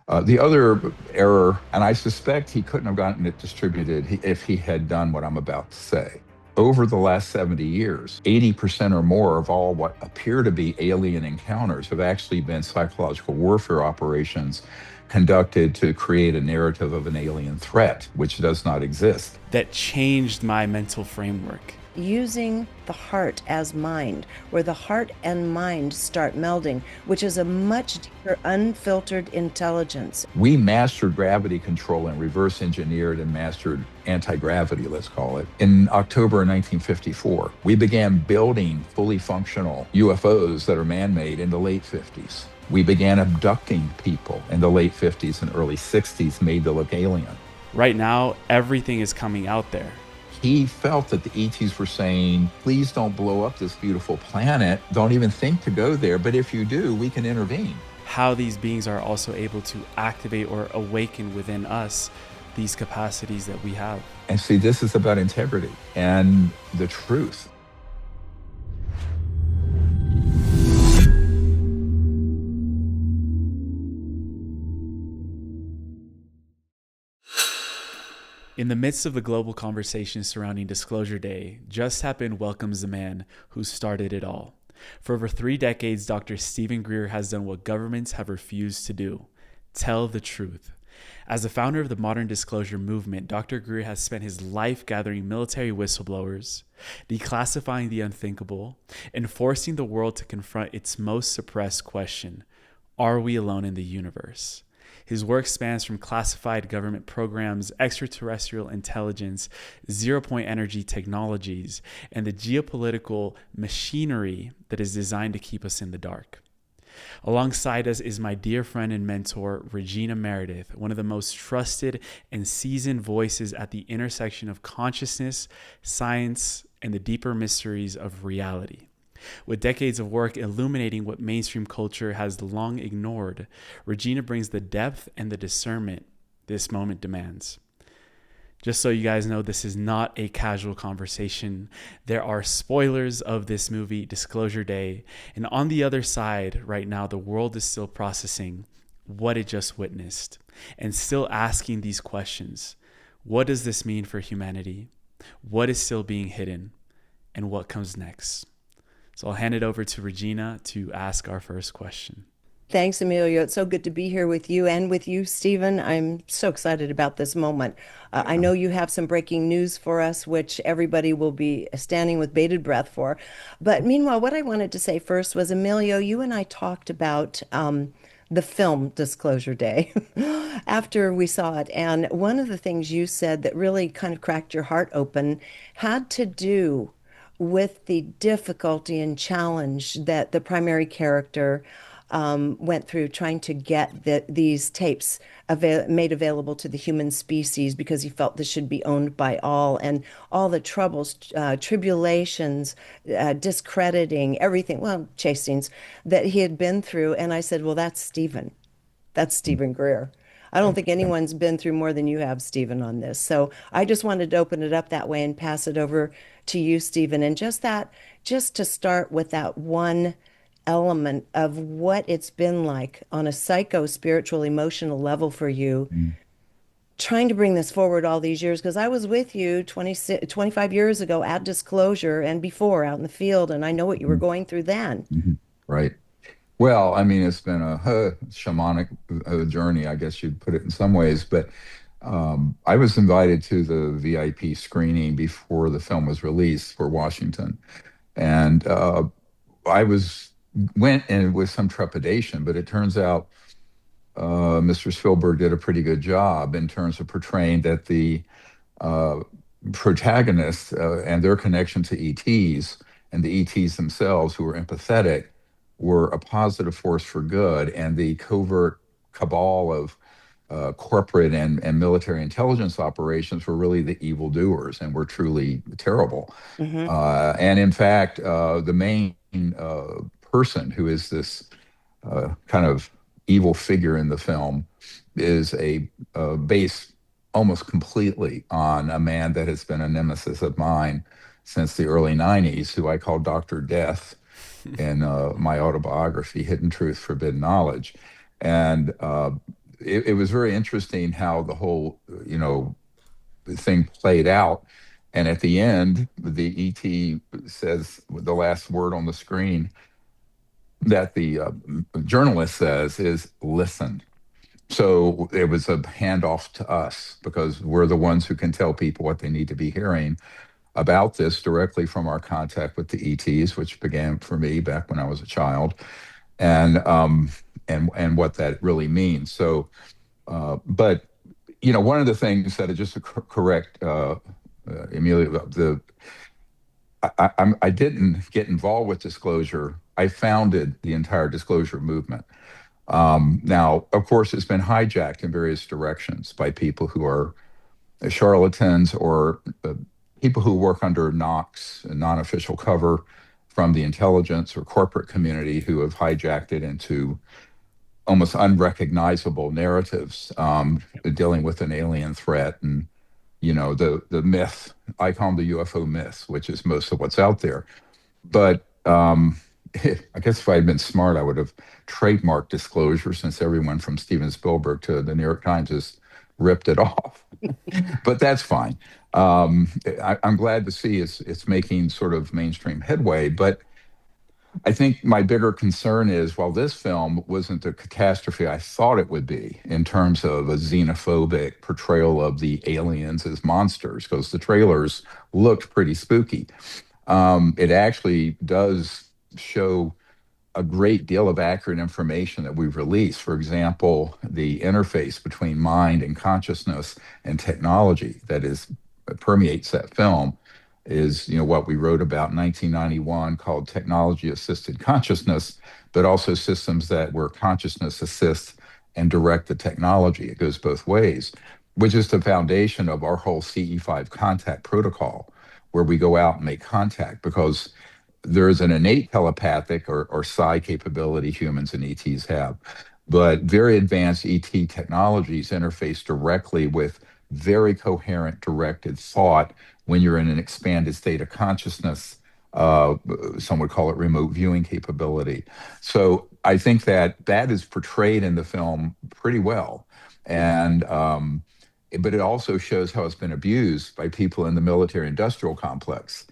The other error, and I suspect he couldn't have gotten it distributed if he had done what I'm about to say. Over the last 70 years, 80% or more of all what appear to be alien encounters have actually been psychological warfare operations conducted to create a narrative of an alien threat, which does not exist. That changed my mental framework. Using the heart as mind, where the heart and mind start melding, which is a much deeper, unfiltered intelligence. We mastered gravity control and reverse engineered and mastered anti-gravity, let's call it, in October 1954. We began building fully functional UFOs that are man-made in the late 50s. We began abducting people in the late 50s and early 60s, made to look alien. Right now, everything is coming out there. He felt that the ETs were saying, please don't blow up this beautiful planet. Don't even think to go there. But if you do, we can intervene. How these beings are also able to activate or awaken within us these capacities that we have. And see, this is about integrity and the truth. In the midst of the global conversation surrounding Disclosure Day, Just Happened welcomes the man who started it all. For over 3 decades, Dr. Stephen Greer has done what governments have refused to do: tell the truth. As the founder of the modern disclosure movement, Dr. Greer has spent his life gathering military whistleblowers, declassifying the unthinkable, and forcing the world to confront its most suppressed question: are we alone in the universe? His work spans from classified government programs, extraterrestrial intelligence, zero-point energy technologies, and the geopolitical machinery that is designed to keep us in the dark. Alongside us is my dear friend and mentor, Regina Meredith, one of the most trusted and seasoned voices at the intersection of consciousness, science, and the deeper mysteries of reality. With decades of work illuminating what mainstream culture has long ignored, Regina brings the depth and the discernment this moment demands. Just so you guys know, this is not a casual conversation. There are spoilers of this movie, Disclosure Day, and on the other side, right now, the world is still processing what it just witnessed and still asking these questions. What does this mean for humanity? What is still being hidden? And what comes next? So I'll hand it over to Regina to ask our first question. Thanks, Emilio. It's so good to be here with you and with you, Stephen. I'm so excited about this moment. I know you have some breaking news for us, which everybody will be standing with bated breath for. But meanwhile, what I wanted to say first was, Emilio, you and I talked about the film Disclosure Day after we saw it. And one of the things you said that really kind of cracked your heart open had to do with the difficulty and challenge that the primary character went through trying to get these tapes made available to the human species, because he felt this should be owned by all, and all the troubles, tribulations, discrediting, everything, well, chasings that he had been through. And I said, well, that's Stephen. That's Stephen Greer. I don't think anyone's been through more than you have, Stephen, on this. So I just wanted to open it up that way and pass it over to you, Stephen. And just to start with that one element of what it's been like on a psycho, spiritual, emotional level for you, trying to bring this forward all these years, because I was with you 25 years ago at Disclosure and before out in the field, and I know what you were going through then. Right. Well, I mean, it's been a shamanic journey, I guess you'd put it in some ways. But I was invited to the VIP screening before the film was released for Washington. And went in with some trepidation, but it turns out Mr. Spielberg did a pretty good job in terms of portraying that the protagonists and their connection to ETs, and the ETs themselves, who were empathetic, were a positive force for good, and the covert cabal of corporate and military intelligence operations were really the evildoers and were truly terrible. And in fact, the main person, who is this kind of evil figure in the film, is based almost completely on a man that has been a nemesis of mine since the early 90s, who I call Dr. Death in my autobiography, Hidden Truth, Forbidden Knowledge. And it was very interesting how the whole, thing played out. And at the end, the ET says the last word on the screen that the journalist says is listen. So it was a handoff to us because we're the ones who can tell people what they need to be hearing about this directly from our contact with the ETs, which began for me back when I was a child, and and what that really means. So, but one of the things that just to correct Emilio, I didn't get involved with disclosure. I founded the entire disclosure movement. Now, of course, it's been hijacked in various directions by people who are charlatans or people who work under NOx, non-official cover from the intelligence or corporate community who have hijacked it into almost unrecognizable narratives dealing with an alien threat and the myth. I call them the UFO myths, which is most of what's out there. But I guess if I had been smart, I would have trademarked disclosure since everyone from Steven Spielberg to the New York Times has ripped it off. But that's fine. I'm glad to see it's making sort of mainstream headway. But I think my bigger concern is while this film wasn't the catastrophe I thought it would be in terms of a xenophobic portrayal of the aliens as monsters, because the trailers looked pretty spooky. It actually does show a great deal of accurate information that we've released. For example, the interface between mind and consciousness and technology that permeates that film is what we wrote about in 1991 called technology assisted consciousness, but also systems where consciousness assists and direct the technology. It goes both ways, which is the foundation of our whole CE5 contact protocol, where we go out and make contact because there's an innate telepathic or psi capability humans and ETs have, but very advanced ET technologies interface directly with very coherent directed thought when you're in an expanded state of consciousness. Some would call it remote viewing capability. So I think that is portrayed in the film pretty well. And but it also shows how it's been abused by people in the military industrial complex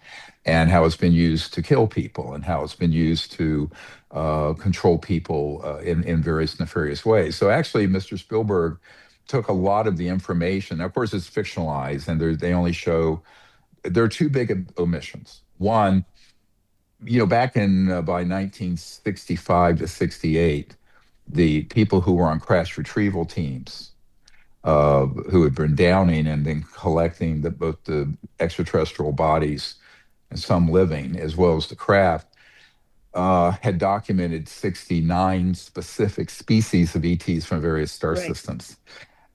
and how it's been used to kill people and how it's been used to control people in various nefarious ways. So actually, Mr. Spielberg took a lot of the information. Of course, it's fictionalized, and they only show. There are two big omissions. One, back in by 1965 to 68, the people who were on crash retrieval teams, who had been downing and then collecting both the extraterrestrial bodies and some living, as well as the craft, had documented 69 specific species of ETs from various star systems.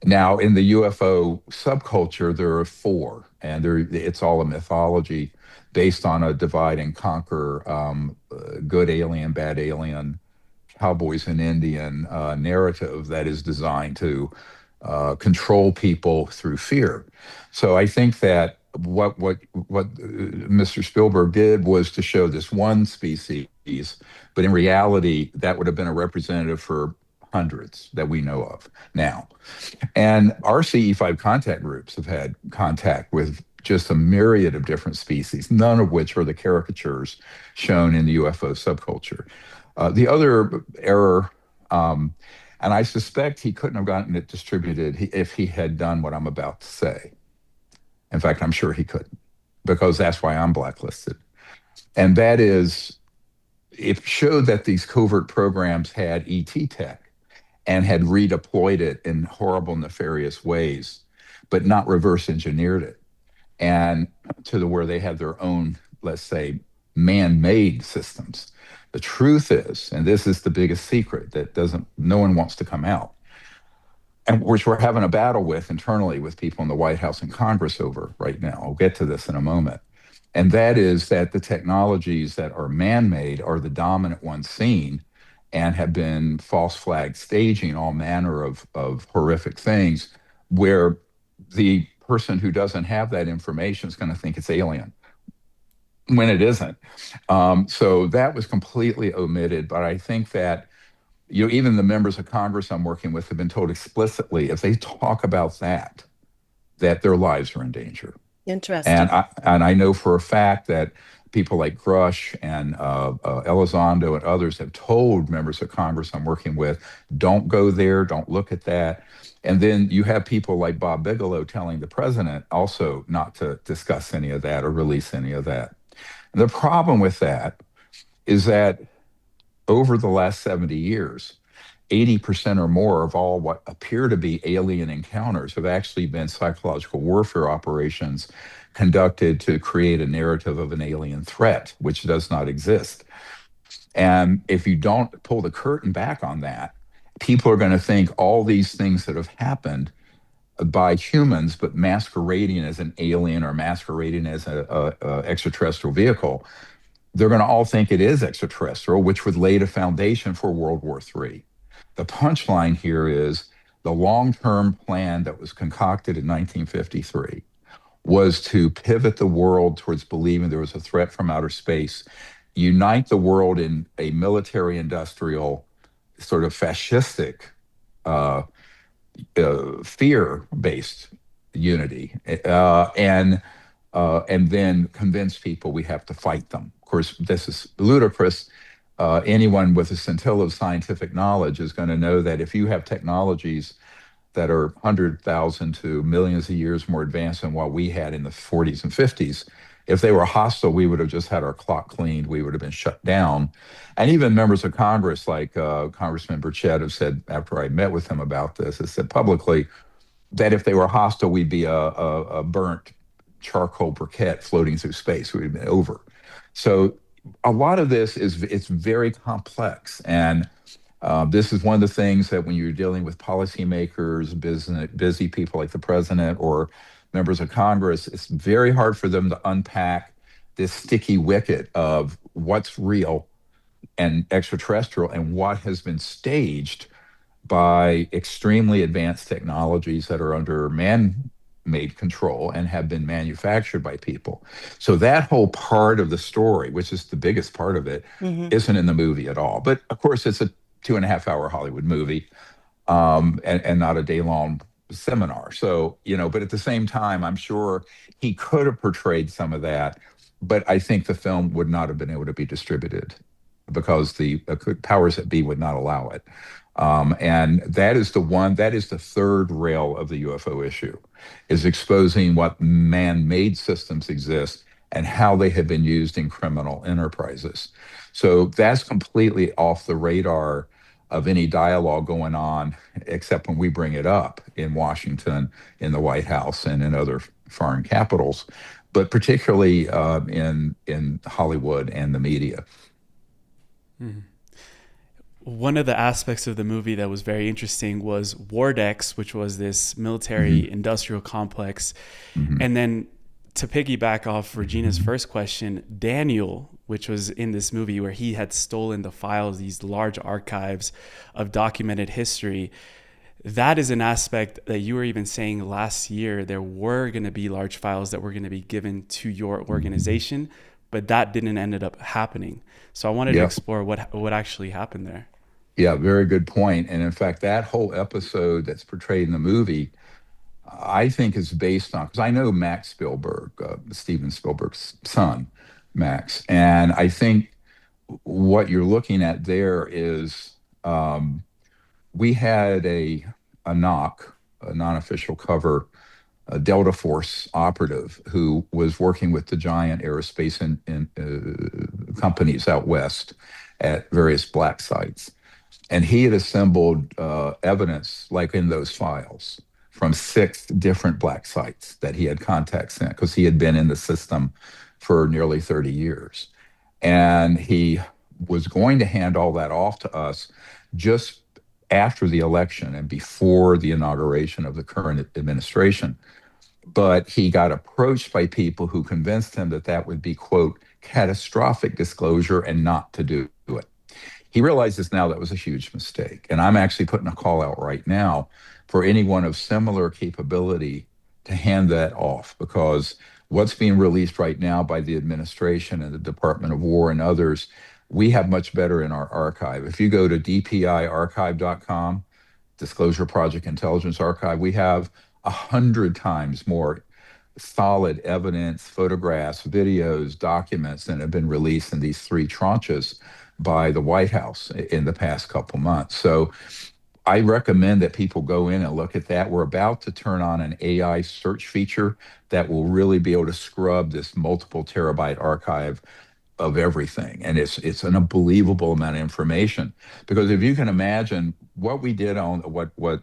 Now, in the UFO subculture, there are four, and it's all a mythology based on a divide and conquer, good alien, bad alien, cowboys and Indian narrative that is designed to control people through fear. So I think that what Mr. Spielberg did was to show this one species, but in reality, that would have been a representative for hundreds that we know of now. And our CE5 contact groups have had contact with just a myriad of different species, none of which are the caricatures shown in the UFO subculture. The other error, and I suspect he couldn't have gotten it distributed if he had done what I'm about to say. In fact, I'm sure he couldn't, because that's why I'm blacklisted. And that is, it showed that these covert programs had ET tech and had redeployed it in horrible, nefarious ways, but not reverse engineered it. And where they had their own, let's say, man-made systems. The truth is, and this is the biggest secret that no one wants to come out, and which we're having a battle with internally with people in the White House and Congress over right now. I'll get to this in a moment. And that is that the technologies that are man-made are the dominant ones seen and have been false flag staging all manner of horrific things where the person who doesn't have that information is going to think it's alien when it isn't. So that was completely omitted. But I think that even the members of Congress I'm working with have been told explicitly if they talk about that, that their lives are in danger. Interesting. And I know for a fact that people like Grush and Elizondo and others have told members of Congress I'm working with, don't go there, don't look at that. And then you have people like Bob Bigelow telling the president also not to discuss any of that or release any of that. And the problem with that is that over the last 70 years, 80% or more of all what appear to be alien encounters have actually been psychological warfare operations conducted to create a narrative of an alien threat, which does not exist. And if you don't pull the curtain back on that, people are going to think all these things that have happened by humans, but masquerading as an alien or masquerading as a extraterrestrial vehicle, they're going to all think it is extraterrestrial, which would lay the foundation for World War III. The punchline here is the long-term plan that was concocted in 1953 was to pivot the world towards believing there was a threat from outer space, unite the world in a military-industrial sort of fascistic fear-based unity, and then convince people we have to fight them. Of course, this is ludicrous. Anyone with a scintilla of scientific knowledge is going to know that if you have technologies that are 100,000 to millions of years more advanced than what we had in the 40s and 50s, if they were hostile, we would have just had our clock cleaned. We would have been shut down. And even members of Congress, like Congressman Burchett, have said, after I met with him about this, has said publicly that if they were hostile, we'd be a burnt charcoal briquette floating through space. We'd have been over. So a lot of this it's very complex. And this is one of the things that when you're dealing with policymakers, busy people like the president or members of Congress, it's very hard for them to unpack this sticky wicket of what's real and extraterrestrial and what has been staged by extremely advanced technologies that are under man-made control and have been manufactured by people. So that whole part of the story, which is the biggest part of it, isn't in the movie at all. But of course, it's a 2.5-hour Hollywood movie, and not a day-long seminar. So, but at the same time, I'm sure he could have portrayed some of that, but I think the film would not have been able to be distributed because the powers that be would not allow it. And that is the third rail of the UFO issue, is exposing what man-made systems exist and how they have been used in criminal enterprises. So that's completely off the radar of any dialogue going on, except when we bring it up in Washington, in the White House, and in other foreign capitals, but particularly in Hollywood and the media. Mm-hmm. One of the aspects of the movie that was very interesting was Wardex, which was this military industrial complex. And then to piggyback off Regina's first question, Daniel, which was in this movie where he had stolen the files, these large archives of documented history. That is an aspect that you were even saying last year, there were going to be large files that were going to be given to your organization, but that didn't end up happening. So I wanted to explore what actually happened there. Yeah, very good point. And in fact, that whole episode that's portrayed in the movie, I think is based on, because I know Max Spielberg, Steven Spielberg's son, Max. And I think what you're looking at there is we had a knock, a non-official cover, a Delta Force operative who was working with the giant aerospace companies out west at various black sites. And he had assembled evidence, like in those files, from 6 different black sites that he had contacts in, because he had been in the system for nearly 30 years. And he was going to hand all that off to us just after the election and before the inauguration of the current administration. But he got approached by people who convinced him that that would be, quote, catastrophic disclosure and not to do it. He realizes now that was a huge mistake. And I'm actually putting a call out right now for anyone of similar capability to hand that off, because what's being released right now by the administration and the Department of War and others, We have much better in our archive. If you go to dpiarchive.com, Disclosure Project Intelligence Archive, we have 100 times more solid evidence, photographs, videos, documents that have been released in these three tranches by the White House in the past couple months. So I recommend that people go in and look at that. We're about to turn on an AI search feature that will really be able to scrub this multiple terabyte archive of everything. And it's an unbelievable amount of information. Because if you can imagine what we did on what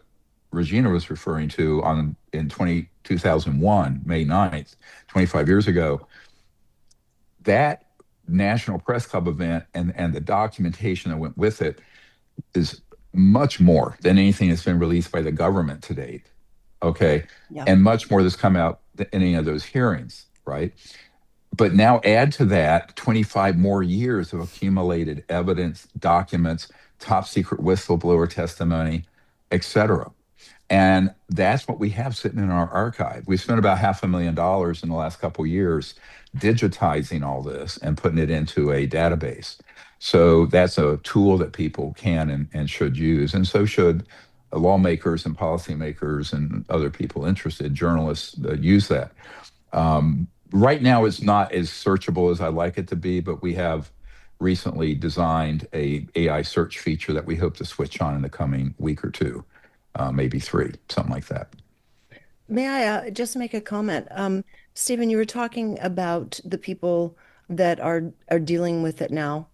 Regina was referring to on in 2001, May 9th, 25 years ago, that National Press Club event and the documentation that went with it is much more than anything that's been released by the government to date. Okay. Yeah. And much more that's come out in any of those hearings, right? But now add to that 25 more years of accumulated evidence, documents, top secret whistleblower testimony, et cetera. And that's what we have sitting in our archive. We spent about $500,000 in the last couple of years digitizing all this and putting it into a database. So that's a tool that people can and should use. And so should lawmakers and policymakers and other people interested, journalists, use that. Right now, it's not as searchable as I'd like it to be, but we have recently designed a AI search feature that we hope to switch on in the coming week or two, maybe 3, something like that. May I just make a comment? Stephen, you were talking about the people that are dealing with it now,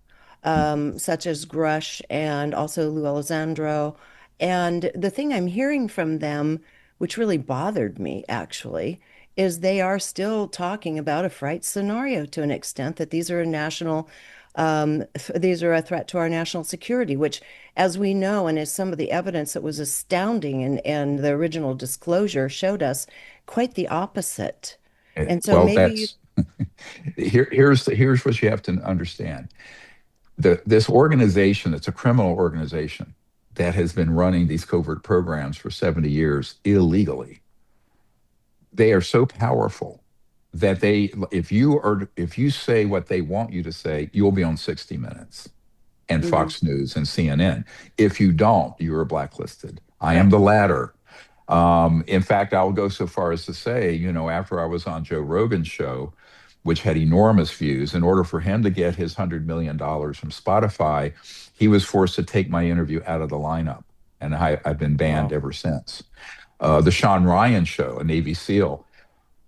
such as Grush and also Lou Alessandro. And the thing I'm hearing from them, which really bothered me actually, is they are still talking about a fright scenario to an extent that these are a national, these are a threat to our national security, which, as we know, and as some of the evidence that was astounding and the original disclosure showed us, quite the opposite. And so Well, maybe that's here's what you have to understand. This organization, it's a criminal organization that has been running these covert programs for 70 years illegally. They are so powerful that if you say what they want you to say, you'll be on 60 Minutes and Mhm. Fox News and CNN. If you don't, you are blacklisted. I am Right. the latter. In fact, I'll go so far as to say, after I was on Joe Rogan's show, which had enormous views, in order for him to get his $100 million from Spotify, he was forced to take my interview out of the lineup. And I've been banned Wow. ever since. The Sean Ryan show, a Navy SEAL,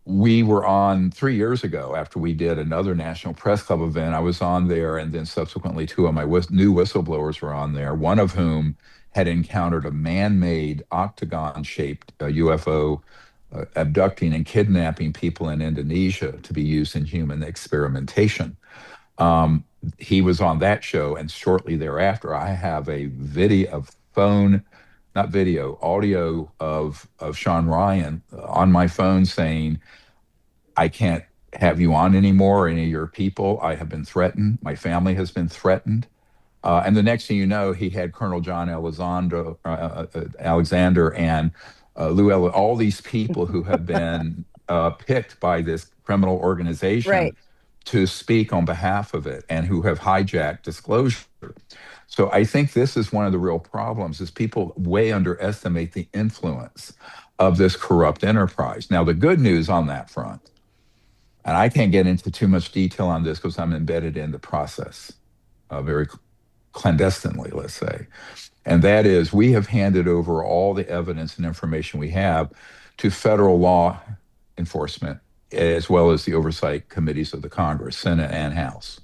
we were on 3 years ago after we did another National Press Club event. I was on there, and then subsequently 2 of my new whistleblowers were on there, one of whom had encountered a man-made octagon-shaped UFO abducting and kidnapping people in Indonesia to be used in human experimentation. He was on that show, and shortly thereafter, I have a video of phone, not video, audio of Sean Ryan on my phone saying, I can't have you on anymore, or any of your people. I have been threatened. My family has been threatened. And the next thing you know, he had Colonel John Alexander and all these people who have been picked by this criminal organization Right. to speak on behalf of it and who have hijacked disclosure. So I think this is one of the real problems is people way underestimate the influence of this corrupt enterprise. Now, the good news on that front, and I can't get into too much detail on this because I'm embedded in the process very clandestinely, let's say. And that is, we have handed over all the evidence and information we have to federal law enforcement, as well as the oversight committees of the Congress, Senate and House,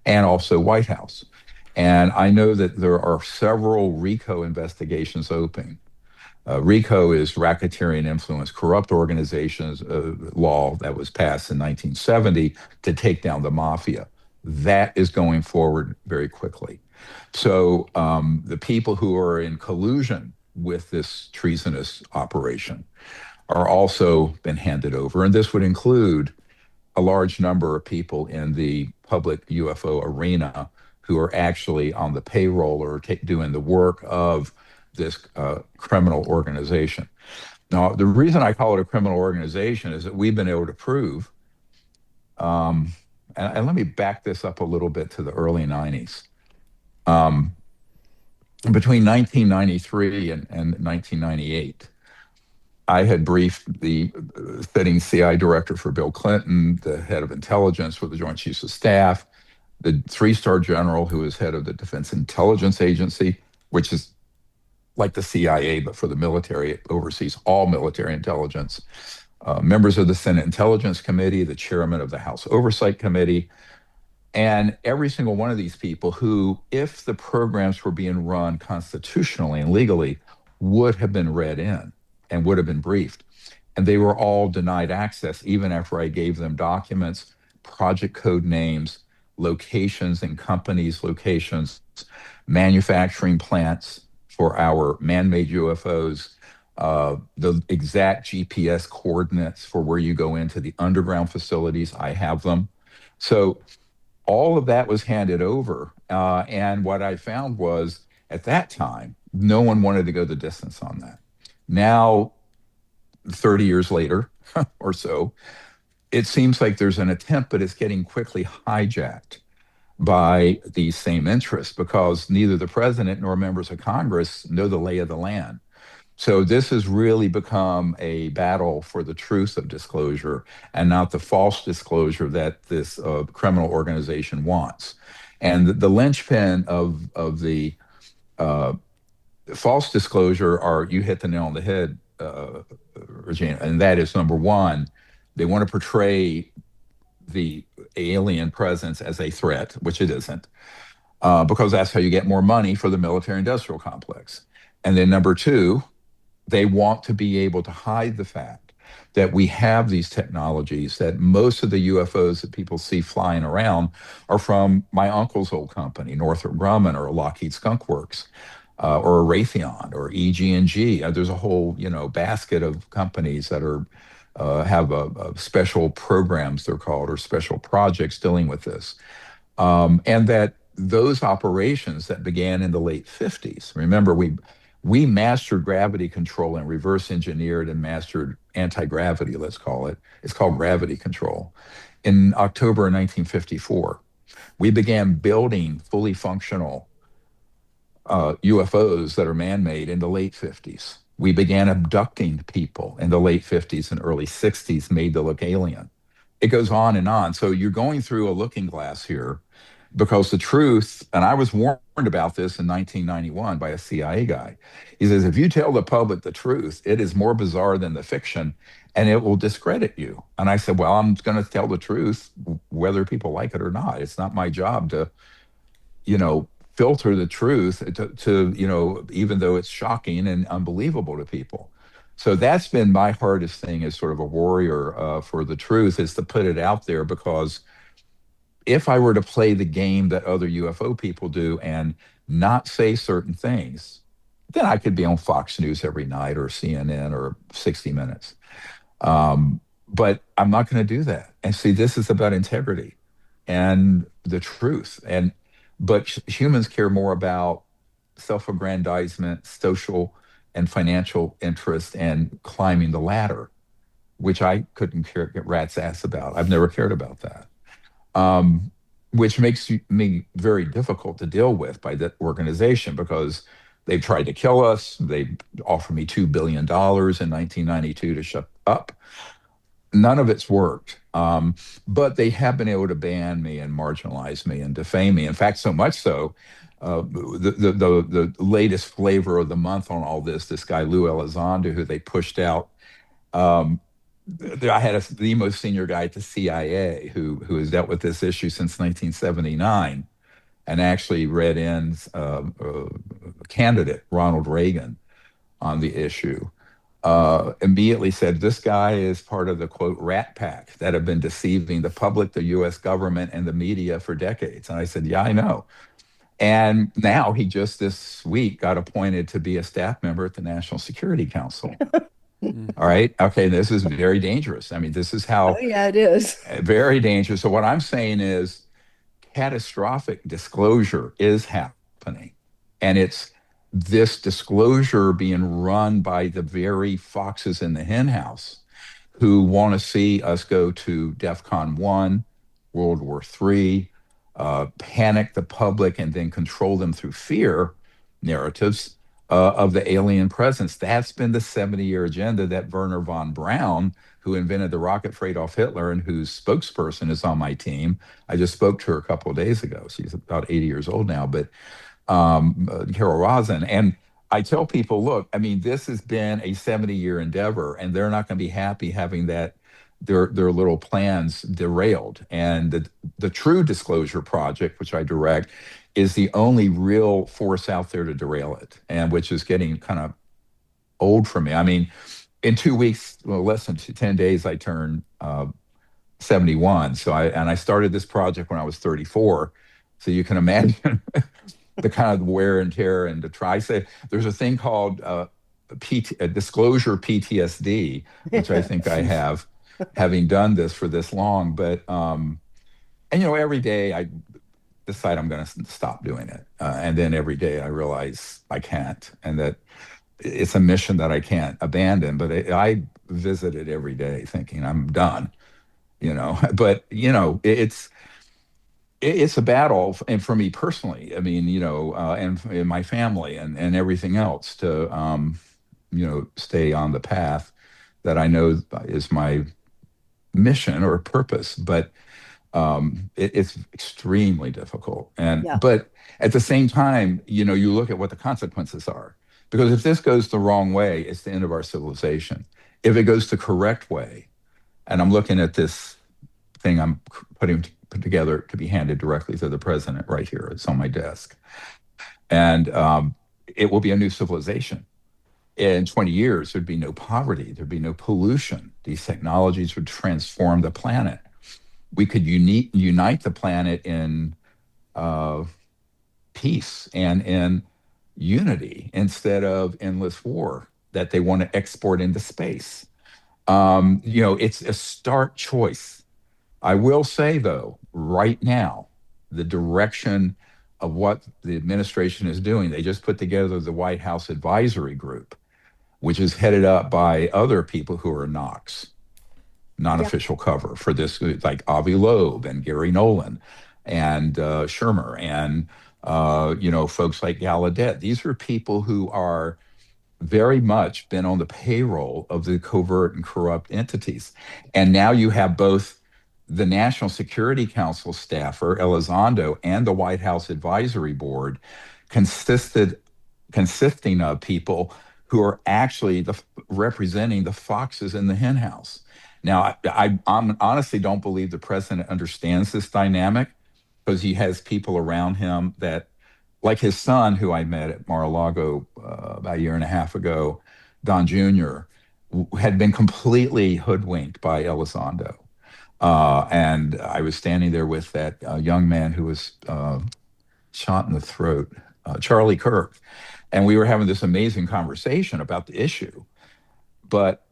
and also White House. And I know that there are several RICO investigations open. RICO is Racketeering Influence Corrupt Organizations law that was passed in 1970 to take down the mafia. That is going forward very quickly. So the people who are in collusion with this treasonous operation are also been handed over. And this would include a large number of people in the public UFO arena who are actually on the payroll or doing the work of this criminal organization. Now, the reason I call it a criminal organization is that we've been able to prove, and let me back this up a little bit to the early 90s. Um, Between 1993 and 1998, I had briefed the sitting CI director for Bill Clinton, the head of intelligence for the Joint Chiefs of Staff, the three-star general who is head of the Defense Intelligence Agency, which is like the CIA, but for the military. It oversees all military intelligence. Members of the Senate Intelligence Committee, the chairman of the House Oversight Committee, and every single one of these people who, if the programs were being run constitutionally and legally, would have been read in and would have been briefed. And they were all denied access, even after I gave them documents, project code names, locations and companies' locations, manufacturing plants for our man-made UFOs, the exact GPS coordinates for where you go into the underground facilities. I have them. So all of that was handed over. And what I found was at that time, no one wanted to go the distance on that. Now, 30 years later or so, it seems like there's an attempt, but it's getting quickly hijacked by these same interests because neither the president nor members of Congress know the lay of the land. So this has really become a battle for the truth of disclosure and not the false disclosure that this criminal organization wants. And the linchpin of the false disclosure are, you hit the nail on the head, Regina, and that is number one, they want to portray the alien presence as a threat, which it isn't, because that's how you get more money for the military industrial complex. And then number two, they want to be able to hide the fact that we have these technologies, that most of the UFOs that people see flying around are from my uncle's old company, Northrop Grumman or Lockheed Skunk Works, or Raytheon or EG&G. There's a whole, basket of companies that are have a special programs, they're called, or special projects dealing with this. And that those operations that began in the late 50s, remember, we mastered gravity control and reverse engineered and mastered anti-gravity, let's call it. It's called gravity control. In October 1954, we began building fully functional UFOs that are man-made in the late 50s. We began abducting people in the late 50s and early 60s, made to look alien. It goes on and on. So you're going through a looking glass here because the truth, and I was warned about this in 1991 by a CIA guy. He says, if you tell the public the truth, it is more bizarre than the fiction and it will discredit you. And I said, well, I'm going to tell the truth whether people like it or not. It's not my job to, filter the truth to even though it's shocking and unbelievable to people. So that's been my hardest thing as sort of a warrior for the truth, is to put it out there, because if I were to play the game that other UFO people do and not say certain things, then I could be on Fox News every night or CNN or 60 Minutes. But I'm not going to do that. And see, this is about integrity and the truth. But humans care more about self-aggrandizement, social and financial interest, and climbing the ladder, which I couldn't care a rat's ass about. I've never cared about that. Which makes me very difficult to deal with by the organization, because they've tried to kill us. They offered me $2 billion in 1992 to shut up. None of it's worked. But they have been able to ban me and marginalize me and defame me. In fact, so much so, the latest flavor of the month on all this guy, Lou Elizondo, who they pushed out. I had the most senior guy at the CIA who has dealt with this issue since 1979 and actually read in candidate Ronald Reagan on the issue. Immediately said, this guy is part of the, quote, rat pack that have been deceiving the public, the U.S. government, and the media for decades. And I said, yeah, I know. And now he just this week got appointed to be a staff member at the National Security Council. All right. Okay. This is very dangerous. I mean, this is how. Oh, yeah, it is. Very dangerous. So what I'm saying is catastrophic disclosure is happening. And it's this disclosure being run by the very foxes in the hen house who want to see us go to DEFCON 1, World War III, panic the public and then control them through fear narratives of the alien presence. That's been the 70-year agenda that Werner von Braun, who invented the rocket for Adolf Hitler and whose spokesperson is on my team. I just spoke to her a couple of days ago. She's about 80 years old now, but Carol Rosin. And I tell people, look, I mean, this has been a 70-year endeavor, and they're not going to be happy having that their little plans derailed. And the True Disclosure Project, which I direct, is the only real force out there to derail it, and which is getting kind of old for me. I mean, in 2 weeks, well, less than 10 days, I turned 71. So I started this project when I was 34. So you can imagine the kind of wear and tear and to try. Say there's a thing called disclosure PTSD, which I think I have, having done this for this long. But and every day I decide I'm going to stop doing it, and then every day I realize I can't, and that it's a mission that I can't abandon. But I visit it every day, thinking I'm done. But it's a battle, and for me personally, I mean, and in my family and everything else to, stay on the path that I know is my mission or purpose. But it's extremely difficult. Yeah. But at the same time, you look at what the consequences are, because if this goes the wrong way, it's the end of our civilization. If it goes the correct way, and I'm looking at this thing I'm put together to be handed directly to the president right here. It's on my desk. And it will be a new civilization. In 20 years, there'd be no poverty. There'd be no pollution. These technologies would transform the planet. We could unite the planet in peace and in unity instead of endless war that they want to export into space. It's a stark choice. I will say, though, right now, the direction of what the administration is doing, they just put together the White House Advisory Group, which is headed up by other people who are Knox, non-official cover for this, like Avi Loeb and Gary Nolan and Shermer and, folks like Gallaudet. These are people who are very much been on the payroll of the covert and corrupt entities. And now you have both the National Security Council staffer, Elizondo, and the White House Advisory Board consisting of people who are actually representing the foxes in the henhouse. Now, I honestly don't believe the president understands this dynamic, because he has people around him that, like his son, who I met at Mar-a-Lago about a year and a half ago, Don Jr., had been completely hoodwinked by Elizondo. And I was standing there with that young man who was shot in the throat, Charlie Kirk. And we were having this amazing conversation about the issue. But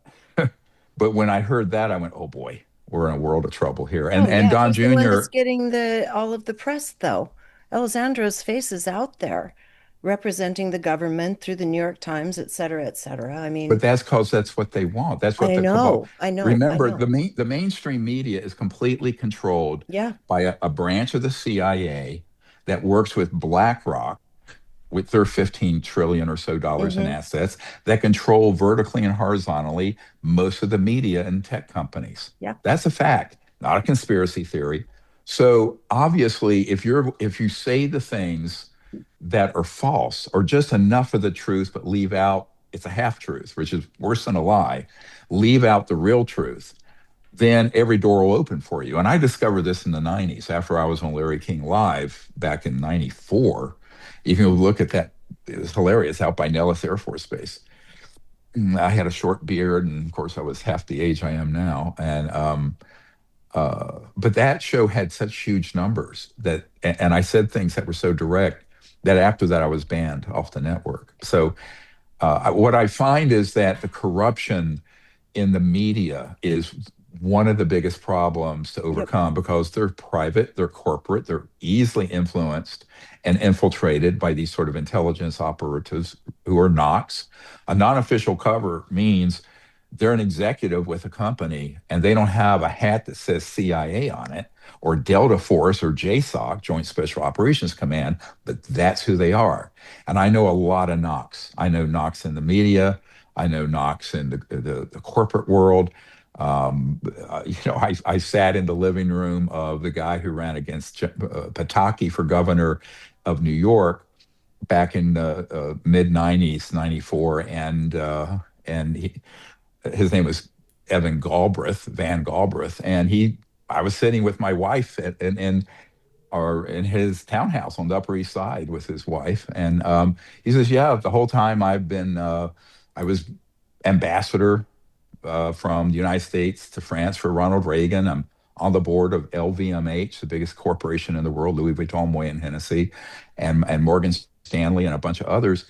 but when I heard that, I went, oh boy, we're in a world of trouble here. And Don He's the one Jr. that's getting all of the press, though. Alessandro's face is out there representing the government through the New York Times, et cetera, et cetera. I mean, But that's because that's what they want. That's what I the cabal. know, I know, I Remember, know. the mainstream media is completely controlled Yeah. by a branch of the CIA that works with BlackRock, with their 15 trillion or so dollars in assets, that control vertically and horizontally most of the media and tech companies. Yeah. That's a fact, not a conspiracy theory. So obviously, if you say the things that are false or just enough of the truth, but leave out, it's a half truth, which is worse than a lie, leave out the real truth, then every door will open for you. And I discovered this in the 90s after I was on Larry King Live back in 94. You can look at that. It was hilarious, out by Nellis Air Force Base. I had a short beard, and of course I was half the age I am now. And but that show had such huge numbers and I said things that were so direct that after that I was banned off the network. So what I find is that the corruption in the media is one of the biggest problems to overcome, because they're private, they're corporate, they're easily influenced and infiltrated by these sort of intelligence operatives who are Knox. A non-official cover means they're an executive with a company and they don't have a hat that says CIA on it or Delta Force or JSOC, Joint Special Operations Command, but that's who they are. And I know a lot of knocks. I know knocks in the media. I know knocks in the corporate world. I sat in the living room of the guy who ran against Pataki for governor of New York back in the mid 90s, 94. And his name was Van Galbraith. And I was sitting with my wife in his townhouse on the Upper East Side with his wife. And he says, yeah, the whole time I was ambassador from the United States to France for Ronald Reagan. I'm on the board of LVMH, the biggest corporation in the world, Louis Vuitton, Moet and Hennessy, and Morgan Stanley and a bunch of others.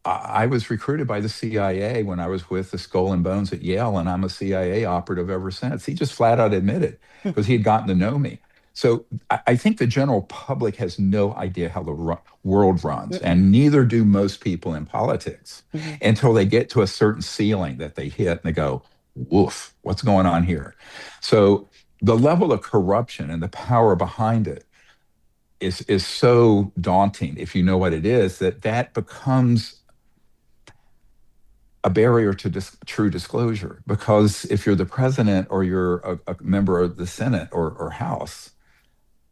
I was recruited by the CIA when I was with the Skull and Bones at Yale, and I'm a CIA operative ever since. He just flat out admitted because he had gotten to know me. So I think the general public has no idea how the world runs, and neither do most people in politics until they get to a certain ceiling that they hit and they go, woof, what's going on here? So the level of corruption and the power behind it is so daunting if you know what it is, that becomes a barrier to true disclosure. Because if you're the president or you're a member of the Senate or House,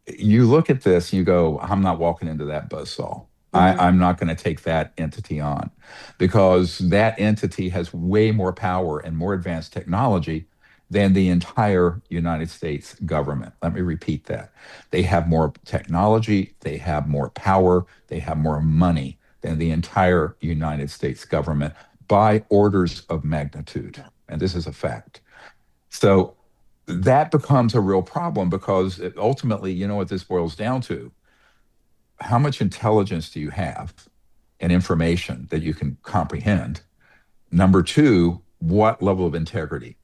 you look at this and you go, I'm not walking into that buzzsaw. I'm not going to take that entity on, because that entity has way more power and more advanced technology than the entire United States government. Let me repeat that. They have more technology, they have more power, they have more money than the entire United States government by orders of magnitude. And this is a fact. So that becomes a real problem, because ultimately, you know what this boils down to? How much intelligence do you have and information that you can comprehend? Number two, what level of integrity?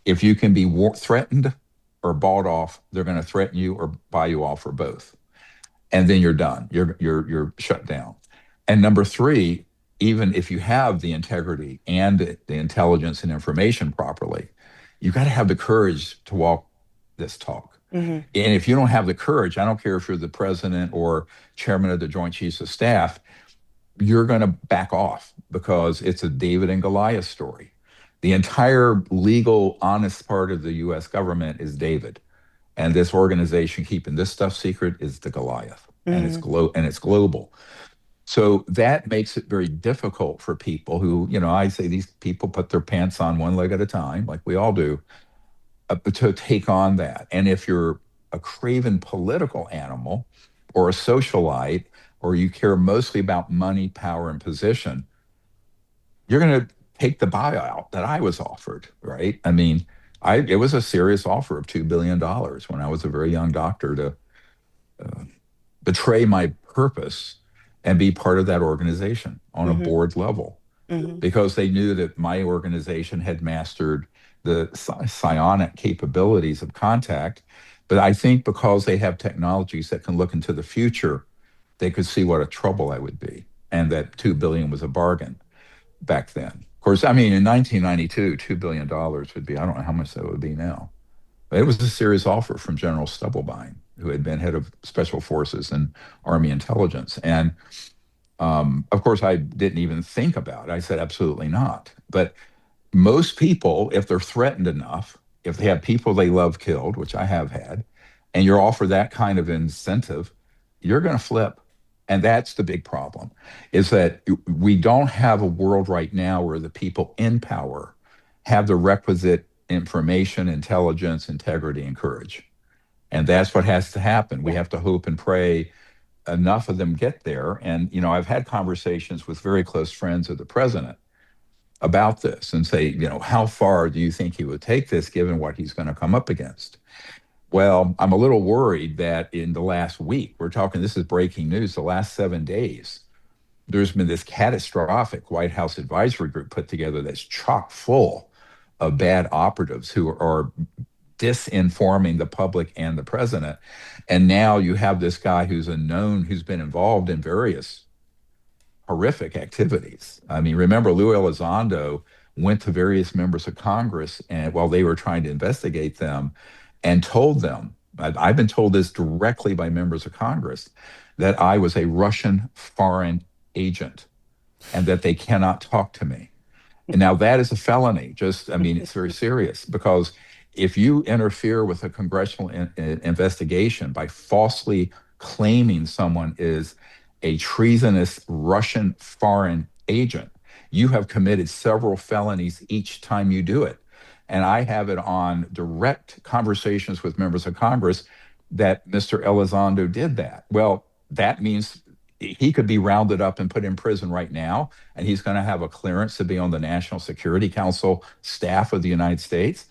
If you can be threatened or bought off, they're going to threaten you or buy you off, or both. And then you're done. You're shut down. And number three, even if you have the integrity and the intelligence and information properly, you got to have the courage to walk this talk. And if you don't have the courage, I don't care if you're the president or chairman of the Joint Chiefs of Staff, you're going to back off, because it's a David and Goliath story. The entire legal, honest part of the U.S. government is David, and this organization keeping this stuff secret is the Goliath, and it's global. So that makes it very difficult for people who, I say these people put their pants on one leg at a time, like we all do, to take on that. And if you're a craven political animal or a socialite, or you care mostly about money, power, and position, you're going to take the buyout that I was offered, right? I mean, it was a serious offer of $2 billion when I was a very young doctor to betray my purpose and be part of that organization on a board level, because they knew that my organization had mastered the psionic capabilities of contact. But I think because they have technologies that can look into the future, they could see what a trouble I would be, and that $2 billion was a bargain back then. Of course, I mean, in 1992, $2 billion would be, I don't know how much that would be now. But it was a serious offer from General Stubblebine, who had been head of Special Forces and Army Intelligence. And of course, I didn't even think about it. I said, absolutely not. But most people, if they're threatened enough, if they have people they love killed, which I have had, and you're offered that kind of incentive, you're going to flip. And that's the big problem, is that we don't have a world right now where the people in power have the requisite information, intelligence, integrity, and courage. And that's what has to happen. We have to hope and pray enough of them get there. And, I've had conversations with very close friends of the president about this and say, how far do you think he would take this given what he's going to come up against? Well, I'm a little worried that in the last week, this is breaking news, the last 7 days, there's been this catastrophic White House advisory group put together that's chock full of bad operatives who are disinforming the public and the president. And now you have this guy who's been involved in various horrific activities. I mean, remember Lou Elizondo went to various members of Congress and while they were trying to investigate them and told them, I've been told this directly by members of Congress, that I was a Russian foreign agent and that they cannot talk to me. And now that is a felony. I mean, it's very serious because if you interfere with a congressional investigation by falsely claiming someone is a treasonous Russian foreign agent, you have committed several felonies each time you do it. And I have it on direct conversations with members of Congress that Mr. Elizondo did that. Well, that means he could be rounded up and put in prison right now, and he's going to have a clearance to be on the National Security Council staff of the United States.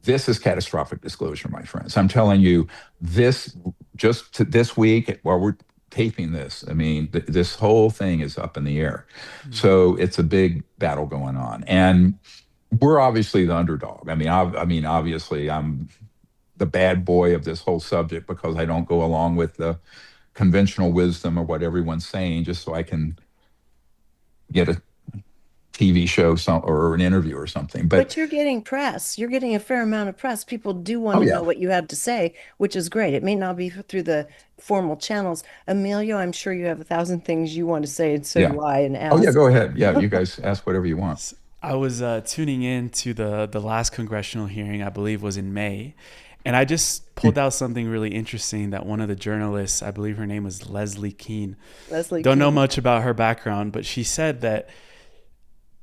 This is catastrophic disclosure, my friends. I'm telling you, this this week while we're taping this, I mean, this whole thing is up in the air. Mm-hmm. So it's a big battle going on, and we're obviously the underdog. I mean, obviously, I'm the bad boy of this whole subject because I don't go along with the conventional wisdom or what everyone's saying just so I can get a TV show or an interview or something. But you're getting press. You're getting a fair amount of press. People do want to know what you have to say, which is great. It may not be through the formal channels. Emilio, I'm sure you have 1,000 things you want to say, and so do I. And ask. Oh, yeah, go ahead. Yeah, you guys ask whatever you want. I was tuning in to the last congressional hearing, I believe was in May. And I just pulled out something really interesting that one of the journalists, I believe her name was Leslie Keene. Don't know much about her background, but she said that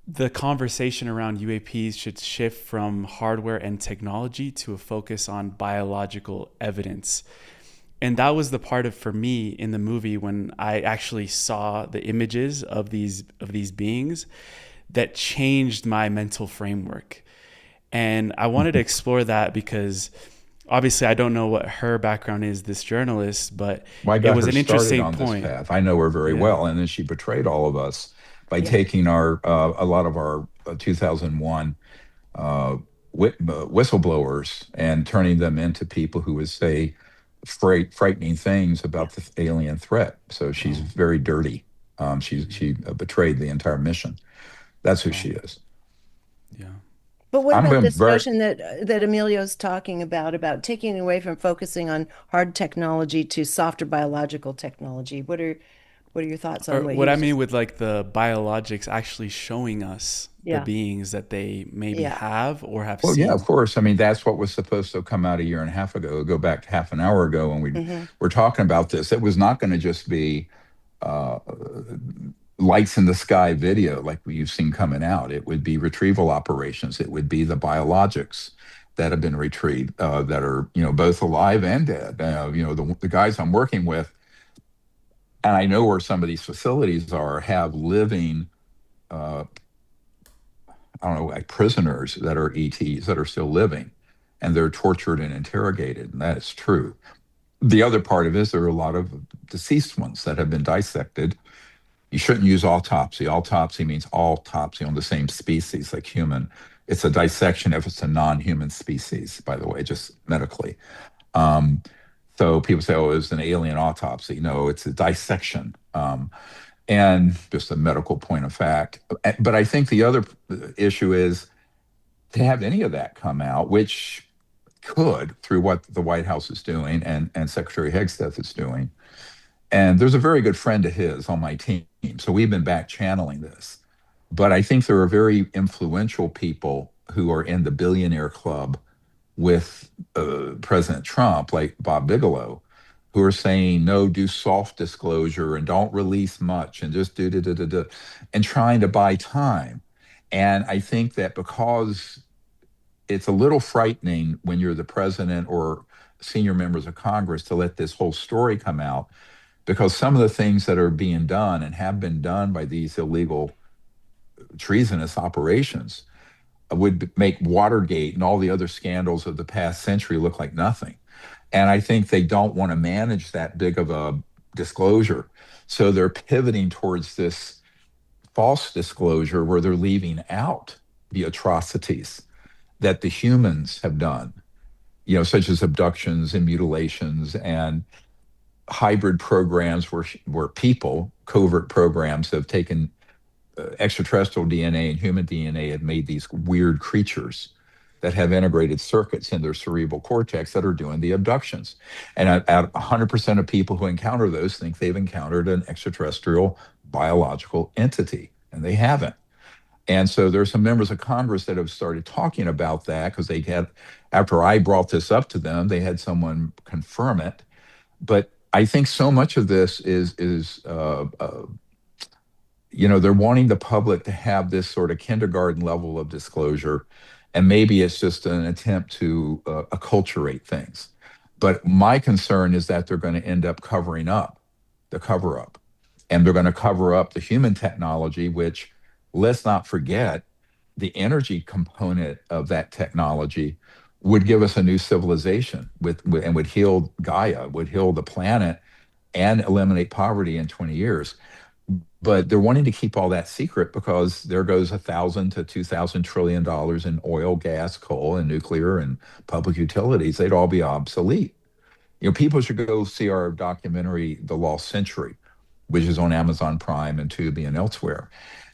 the conversation around UAPs should shift from hardware and technology to a focus on biological evidence. And that was the part for me in the movie when I actually saw the images of these beings that changed my mental framework. And I wanted to explore that because obviously, I don't know what her background is, this journalist, but it was an interesting point. This path. I know her very well, and then she betrayed all of us by taking a lot of our 2001 whistleblowers and turning them into people who would say frightening things about the alien threat. So she's very dirty. She betrayed the entire mission. That's who she is. Yeah. But what about this notion that Emilio's talking about taking away from focusing on hard technology to softer biological technology? What are your thoughts on what I mean with like the biologics actually showing us the beings that they maybe have or have seen? Well, yeah, of course. I mean, that's what was supposed to come out a year and a half ago. Go back half an hour ago when we were talking about this. It was not going to just be lights in the sky video like you've seen coming out. It would be retrieval operations. It would be the biologics that have been retrieved that are, both alive and dead. The guys I'm working with, and I know where some of these facilities have living, like prisoners that are ETs that are still living, and they're tortured and interrogated, and that is true. The other part of it is there are a lot of deceased ones that have been dissected. You shouldn't use autopsy. Autopsy means autopsy on the same species like human. It's a dissection if it's a non-human species, by the way, just medically. So people say, oh, it was an alien autopsy. No, it's a dissection. And just a medical point of fact. But I think the other issue is to have any of that come out, which could through what the White House is doing and Secretary Hegseth is doing. And there's a very good friend of his on my team. So we've been back channeling this. But I think there are very influential people who are in the billionaire club with President Trump, like Bob Bigelow, who are saying, no, do soft disclosure and don't release much and just do, and trying to buy time. And I think that because it's a little frightening when you're the president or senior members of Congress to let this whole story come out, because some of the things that are being done and have been done by these illegal treasonous operations would make Watergate and all the other scandals of the past century look like nothing. And I think they don't want to manage that big of a disclosure. So they're pivoting towards this false disclosure where they're leaving out the atrocities that the humans have done, such as abductions and mutilations and hybrid programs where people, covert programs, have taken extraterrestrial DNA and human DNA have made these weird creatures that have integrated circuits in their cerebral cortex that are doing the abductions. And at 100% of people who encounter those think they've encountered an extraterrestrial biological entity, and they haven't. And so there's some members of Congress that have started talking about that because they had, after I brought this up to them, they had someone confirm it. But I think so much of this is they're wanting the public to have this sort of kindergarten level of disclosure, and maybe it's just an attempt to acculturate things. But my concern is that they're going to end up covering up the cover up, and they're going to cover up the human technology, which, let's not forget, the energy component of that technology would give us a new civilization and would heal Gaia, would heal the planet, and eliminate poverty in 20 years. But they're wanting to keep all that secret because there goes 1,000 to 2,000 trillion dollars in oil, gas, coal, and nuclear and public utilities. They'd all be obsolete. People should go see our documentary, The Lost Century, which is on Amazon Prime and Tubi and elsewhere.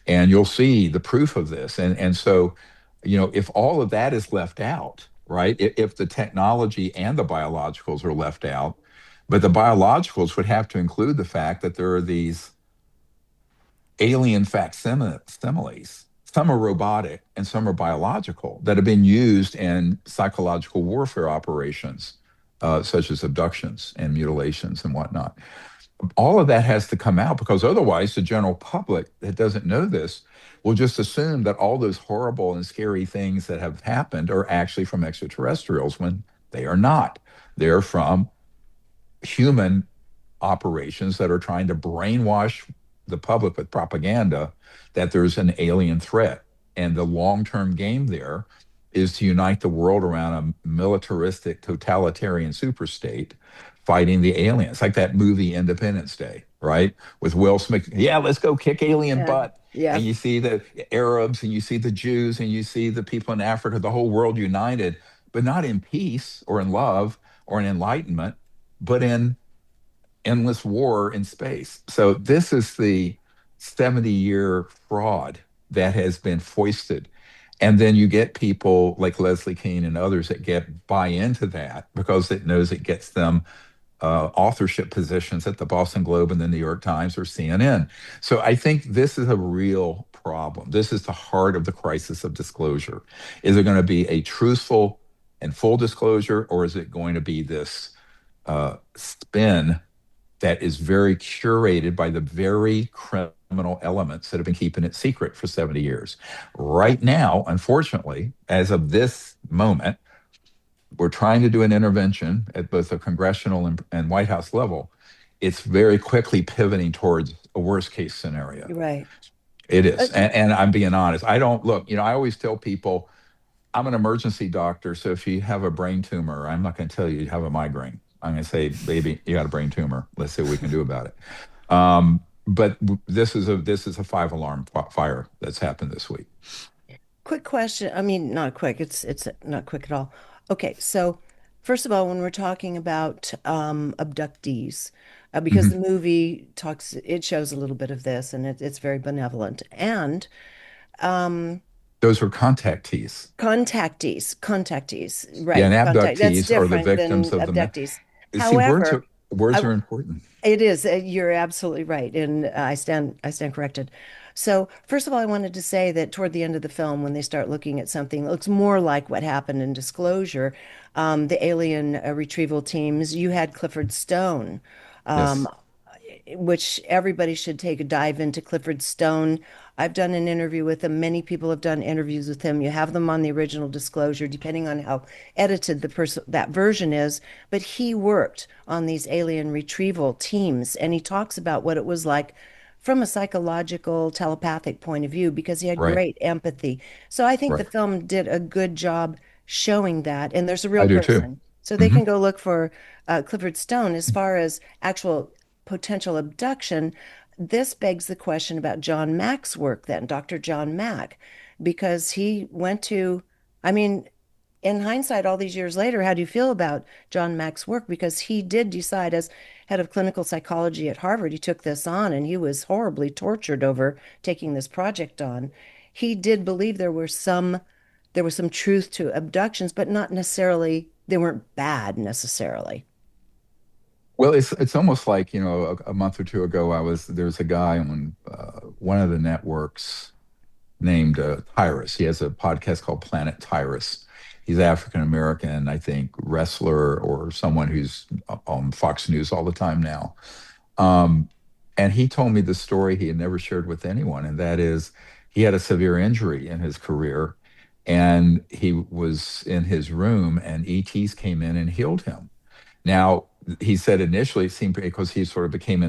And you'll see the proof of this. And so, if all of that is left out, right? If the technology and the biologicals are left out, but the biologicals would have to include the fact that there are these alien facsimiles. Some are robotic and some are biological that have been used in psychological warfare operations, such as abductions and mutilations and whatnot. All of that has to come out because otherwise the general public that doesn't know this will just assume that all those horrible and scary things that have happened are actually from extraterrestrials when they are not. They're from human operations that are trying to brainwash the public with propaganda that there's an alien threat. And the long-term game there is to unite the world around a militaristic, totalitarian superstate fighting the aliens, like that movie Independence Day, right? With Will Smith. Yeah, let's go kick alien butt. Yeah. And you see the Arabs and you see the Jews and you see the people in Africa, the whole world united, but not in peace or in love or in enlightenment, but in endless war in space. So this is the 70-year fraud that has been foisted. And then you get people like Leslie Kean and others that buy into that because it knows it gets them authorship positions at the Boston Globe and the New York Times or CNN. So I think this is a real problem. This is the heart of the crisis of disclosure. Is it going to be a truthful and full disclosure, or is it going to be this spin that is very curated by the very criminal elements that have been keeping it secret for 70 years? Right now, unfortunately, as of this moment, we're trying to do an intervention at both the congressional and White House level. It's very quickly pivoting towards a worst case scenario. Right. It is. And I'm being honest. I don't look, I always tell people I'm an emergency doctor. So if you have a brain tumor, I'm not going to tell you have a migraine. I'm going to say, baby, you got a brain tumor. Let's see what we can do about it. But this is a 5-alarm fire that's happened this week. Quick question. I mean, not quick. It's not quick at all. Okay, so first of all, when we're talking about abductees, because the movie it shows a little bit of this, and it's very benevolent. And those are contactees. Contactees, right? Yeah, and That's abductees are the different victims than of abductees. See, However, words are important. it is. You're absolutely right, and I stand corrected. So, first of all, I wanted to say that toward the end of the film, when they start looking at something that looks more like what happened in Disclosure, the alien retrieval teams, you had Clifford Stone, Yes. which everybody should take a dive into Clifford Stone. I've done an interview with him. Many people have done interviews with him. You have them on the original Disclosure, depending on how edited that version is. But he worked on these alien retrieval teams, and he talks about what it was like from a psychological, telepathic point of view, because he had Right. great empathy. So I think the Right. film did a good job showing that. And there's a I real do too. person. So they Hmm. can go look for Clifford Stone. As far as actual potential abduction, this begs the question about John Mack's work then, Dr. John Mack, because he went to, I mean, in hindsight, all these years later, how do you feel about John Mack's work? Because he did decide, as head of clinical psychology at Harvard, he took this on and he was horribly tortured over taking this project on. He did believe there was some truth to abductions, but not necessarily, they weren't bad necessarily. Well, it's almost like, a month or two ago, there's a guy on one of the networks named Tyrus. He has a podcast called Planet Tyrus. He's African American, I think, wrestler or someone who's on Fox News all the time now. Um, and he told me the story he had never shared with anyone, and that is he had a severe injury in his career, and he was in his room, and ETs came in and healed him. Now, he said initially it seemed because he sort of became,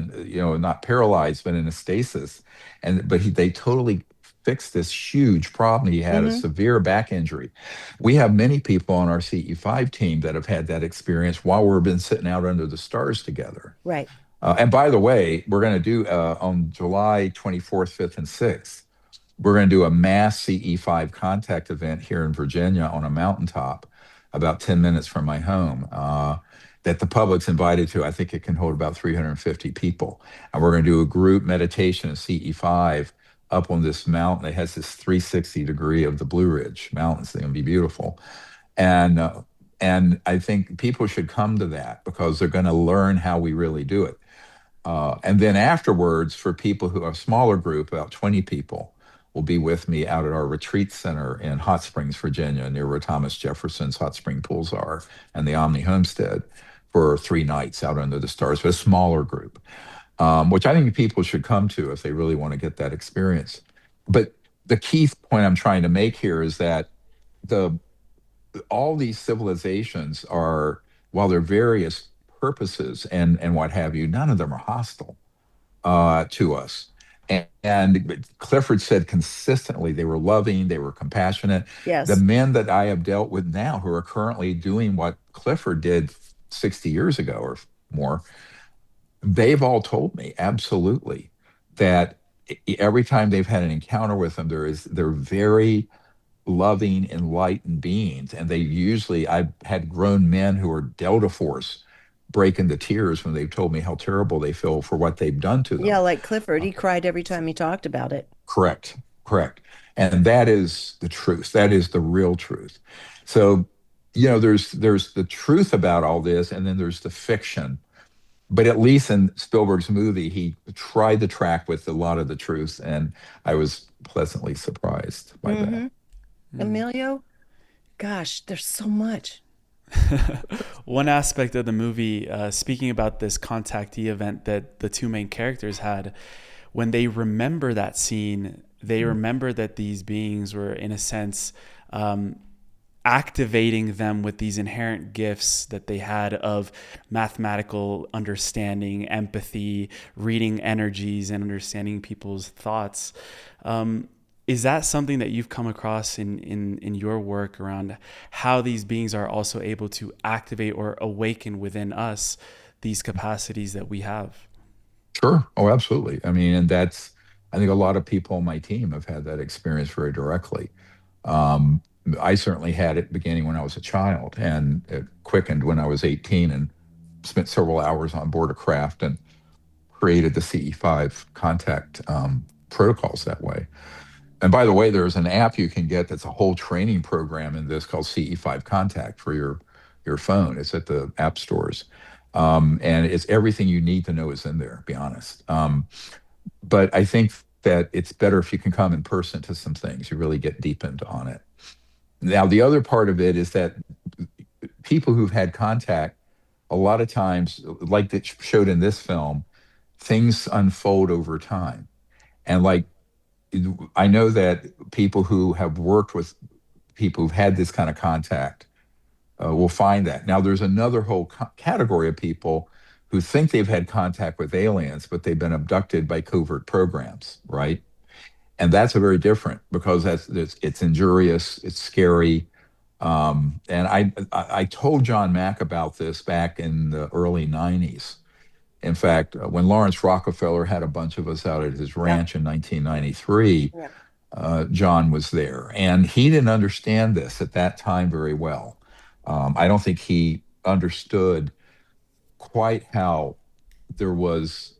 not paralyzed, but in a stasis. They totally fixed this huge problem. He had a Hmm. severe back injury. We have many people on our CE5 team that have had that experience while we've been sitting out under the stars together. Right. And by the way, we're going to do on July 24th, 5th, and 6th, we're going to do a mass CE5 contact event here in Virginia on a mountaintop about 10 minutes from my home that the public's invited to. I think it can hold about 350 people. And we're going to do a group meditation of CE5 up on this mountain. It has this 360 degree of the Blue Ridge Mountains. They're going to be beautiful. And, uh, and I think people should come to that because they're going to learn how we really do it. And then afterwards, for people who are a smaller group, about 20 people, will be with me out at our retreat center in Hot Springs, Virginia, near where Thomas Jefferson's hot spring pools are and the Omni Homestead for 3 nights out under the stars, but a smaller group, which I think people should come to if they really want to get that experience. But the key point I'm trying to make here is that the all these civilizations are, while they're various purposes and what have you, none of them are hostile to us. And Clifford said consistently they were loving, they were compassionate. The Yes. men that I have dealt with now who are currently doing what Clifford did 60 years ago or more, they've all told me absolutely that every time they've had an encounter with them, they're very loving, enlightened beings. And I've had grown men who are Delta Force break into tears when they've told me how terrible they feel for what they've done to Yeah, them. like Clifford, he cried every time he talked about it. Correct, correct. And that is the truth. That is the real truth. So, there's the truth about all this, and then there's the fiction. But at least in Spielberg's movie, he tried to track with a lot of the truth, and I was pleasantly surprised by that. Hmm. Emilio, gosh, there's so much. One aspect of the movie, speaking about this contactee event that the two main characters had, when they remember that scene, they remember that these beings were, in a sense, activating them with these inherent gifts that they had of mathematical understanding, empathy, reading energies, and understanding people's thoughts. Is that something that you've come across in your work around how these beings are also able to activate or awaken within us these capacities that we have? Sure. Oh, absolutely. I mean, I think a lot of people on my team have had that experience very directly. Um, I certainly had it beginning when I was a child, and it quickened when I was 18 and spent several hours on board a craft and created the CE5 contact protocols that way. And by the way, there's an app you can get that's a whole training program in this called CE5 Contact for your phone. It's at the app stores. And it's everything you need to know is in there, to be honest. But I think that it's better if you can come in person to some things. You really get deep into on it. Now, the other part of it is that people who've had contact, a lot of times, like that showed in this film, things unfold over time. And like, I know that people who have worked with people who've had this kind of contact will find that. Now, there's another whole category of people who think they've had contact with aliens, but they've been abducted by covert programs, right? And that's a very different because it's injurious, it's scary. And I told John Mack about this back in the early 90s. In fact, when Lawrence Rockefeller had a bunch of us out at his Yeah. ranch in 1993, Yeah. John was there. And he didn't understand this at that time very well. I don't think he understood quite how there was.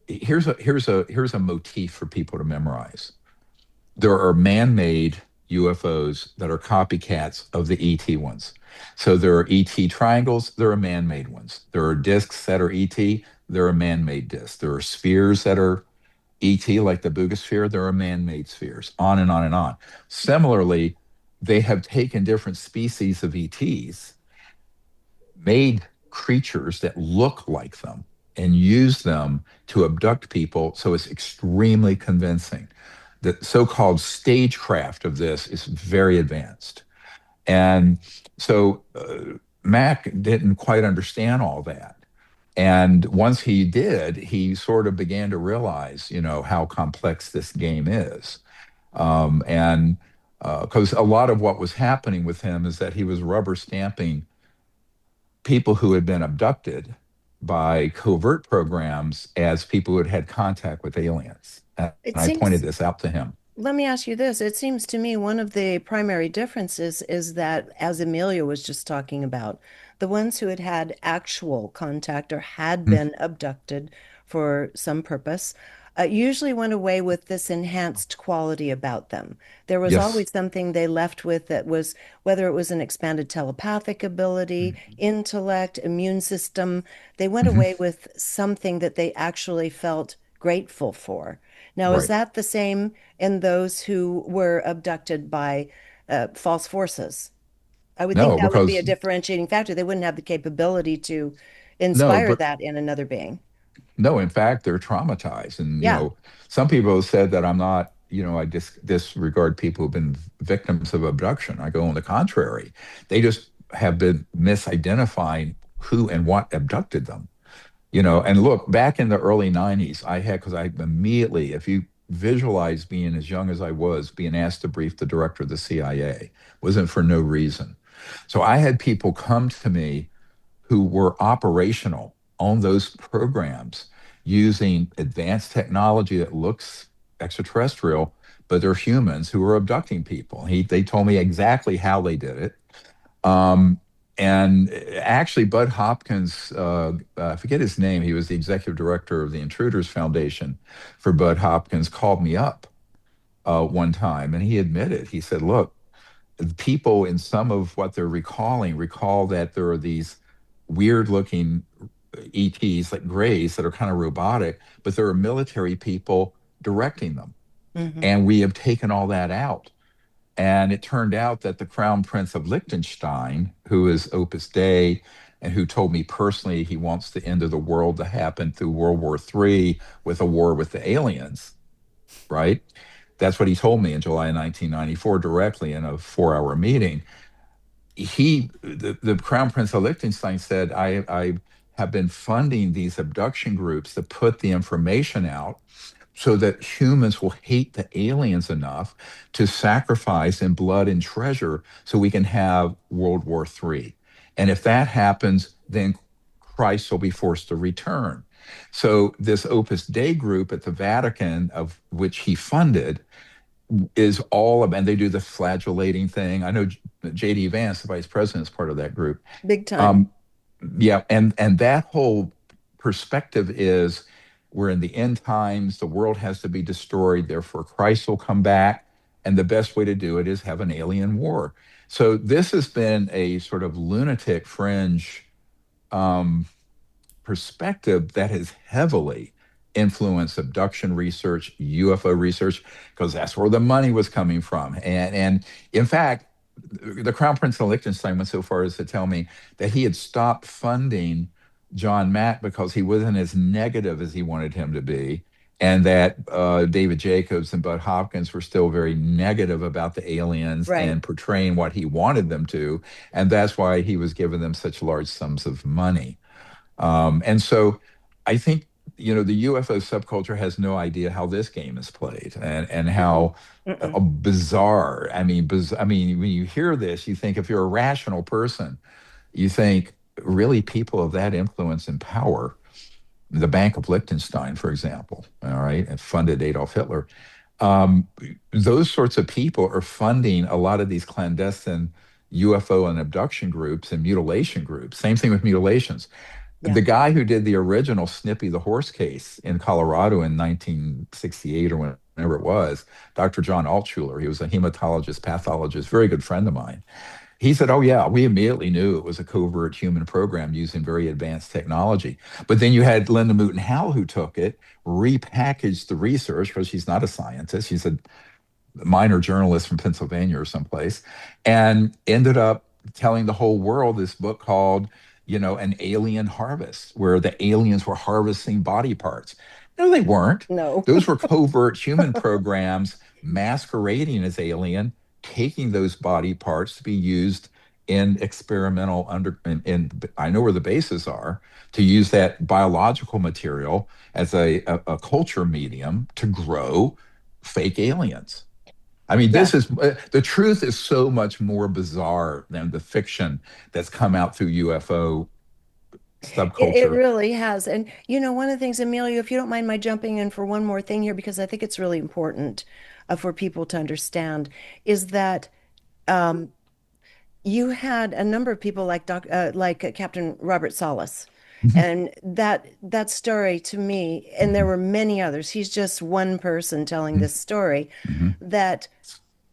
Here's a motif for people to memorize. There are man-made UFOs that are copycats of the ET ones. So there are ET triangles, there are man-made ones. There are discs that are ET, there are man-made discs. There are spheres that are ET, like the Boogosphere, there are man-made spheres, on and on and on. Similarly, they have taken different species of ETs, made creatures that look like them, and use them to abduct people. So it's extremely convincing. The so-called stagecraft of this is very advanced. And so Mack didn't quite understand all that. And once he did, he sort of began to realize, how complex this game is. And because a lot of what was happening with him is that he was rubber stamping people who had been abducted by covert programs as people who had had contact with aliens. And It I pointed seems, this out to him. let me ask you this. It seems to me one of the primary differences is that, as Emilio was just talking about, the ones who had had actual contact or had Mm, been abducted for some purpose usually went away with this enhanced quality about them. There was yes. always something they left with that was, whether it was an expanded telepathic ability, Mhm. intellect, immune system, they went Mhm. away with something that they actually felt grateful for. Now, is Right. that the same in those who were abducted by false forces? I would think No, that would be a because differentiating factor. They wouldn't have the capability to no, inspire but that in another being. no, in fact, they're traumatized. And, Yeah. some people have said that I'm not, I disregard people who've been victims of abduction. I go on the contrary. They just have been misidentifying who and what abducted them. And look, back in the early 90s, because I immediately, if you visualize being as young as I was, being asked to brief the director of the CIA, wasn't for no reason. So I had people come to me who were operational on those programs using advanced technology that looks extraterrestrial, but they're humans who are abducting people. They told me exactly how they did it. Um, and actually, Bud Hopkins, I forget his name, he was the executive director of the Intruders Foundation for Bud Hopkins, called me up one time and he admitted, he said, look, people in some of what they're recall that there are these weird looking ETs like grays that are kind of robotic, but there are military people directing them. Hmm. And we have taken all that out. And it turned out that the Crown Prince of Liechtenstein, who is Opus Dei, and who told me personally he wants the end of the world to happen through World War III with a war with the aliens, right? That's what he told me in July 1994 directly in a 4-hour meeting. The Crown Prince of Liechtenstein said, I have been funding these abduction groups to put the information out so that humans will hate the aliens enough to sacrifice in blood and treasure so we can have World War III. And if that happens, then Christ will be forced to return. So this Opus Dei group at the Vatican, of which he funded, is all of, and they do the flagellating thing. I know J.D. Vance, the vice president, is part of that group. Big time. Um, yeah, and that whole perspective is we're in the end times, the world has to be destroyed, therefore Christ will come back, and the best way to do it is have an alien war. So this has been a sort of lunatic fringe um, perspective that has heavily influenced abduction research, UFO research, because that's where the money was coming from. And in fact, the Crown Prince of Liechtenstein went so far as to tell me that he had stopped funding John Mack because he wasn't as negative as he wanted him to be, and that David Jacobs and Bud Hopkins were still very negative about the aliens Right. and portraying what he wanted them to, and that's why he was giving them such large sums of money. And so I think, the UFO subculture has no idea how this game is played and Mm-mm. how Mm-mm. bizarre. I mean, when you hear this, you think if you're a rational person, you think really people of that influence and power, the Bank of Liechtenstein, for example, all right, and funded Adolf Hitler. um, those sorts of people are funding a lot of these clandestine UFO and abduction groups and mutilation groups. Same thing with mutilations. Yeah. The guy who did the original Snippy the horse case in Colorado in 1968 or whenever it was, Dr. John Altshuler, he was a hematologist, pathologist, very good friend of mine. He said, "Oh, yeah, we immediately knew it was a covert human program using very advanced technology." But then you had Linda Moulton Howe who took it, repackaged the research because she's not a scientist. She's a minor journalist from Pennsylvania or someplace, and ended up telling the whole world this book called, An Alien Harvest, where the aliens were harvesting body parts. No, they weren't. No. Those were covert human programs masquerading as alien, taking those body parts to be used in experimental I know where the bases are, to use that biological material as a culture medium to grow fake aliens. I mean, Yeah. this is the truth is so much more bizarre than the fiction that's come out through UFO It subculture. really has. And, one of the things, Emilio, if you don't mind my jumping in for one more thing here, because I think it's really important for people to understand, is that um, you had a number of people like Captain Robert Salas. Mhm, And that story to me, and there mhm, were many others, he's just one person telling mhm, this story mhm. that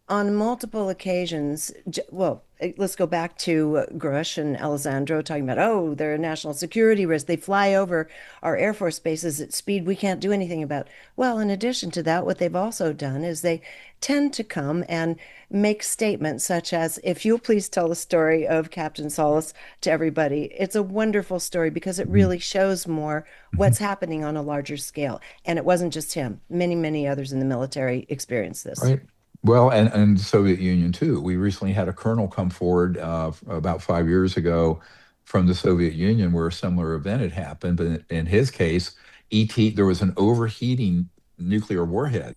on multiple occasions, well, let's go back to Grush and Alessandro talking about, oh, they're a national security risk. They fly over our Air Force bases at speed we can't do anything about. Well, in addition to that, what they've also done is they tend to come and make statements such as, if you'll please tell the story of Captain Solace to everybody. It's a wonderful story because it Mhm, really shows more mhm. what's happening on a larger scale. And it wasn't just him. Many, many others in the military experienced this. Right. Well, and the Soviet Union too. We recently had a colonel come forward about 5 years ago from the Soviet Union where a similar event had happened. But in his case, there was an overheating nuclear warhead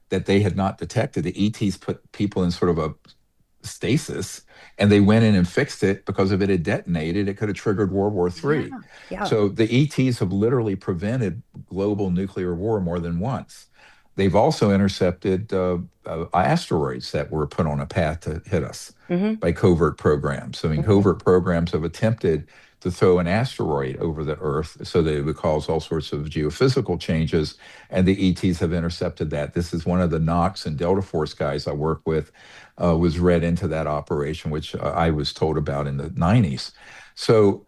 that they had not detected. The ETs put people in sort of a stasis, and they went in and fixed it because if it had detonated, it could have triggered World War Yeah. III. Yeah. So the ETs have literally prevented global nuclear war more than once. They've also intercepted asteroids that were put on a path to hit us Hmm. by covert programs. I mean, Hmm. covert programs have attempted to throw an asteroid over the Earth so that it would cause all sorts of geophysical changes, and the ETs have intercepted that. This is one of the Knox and Delta Force guys I work with was read into that operation, which I was told about in the 90s. So,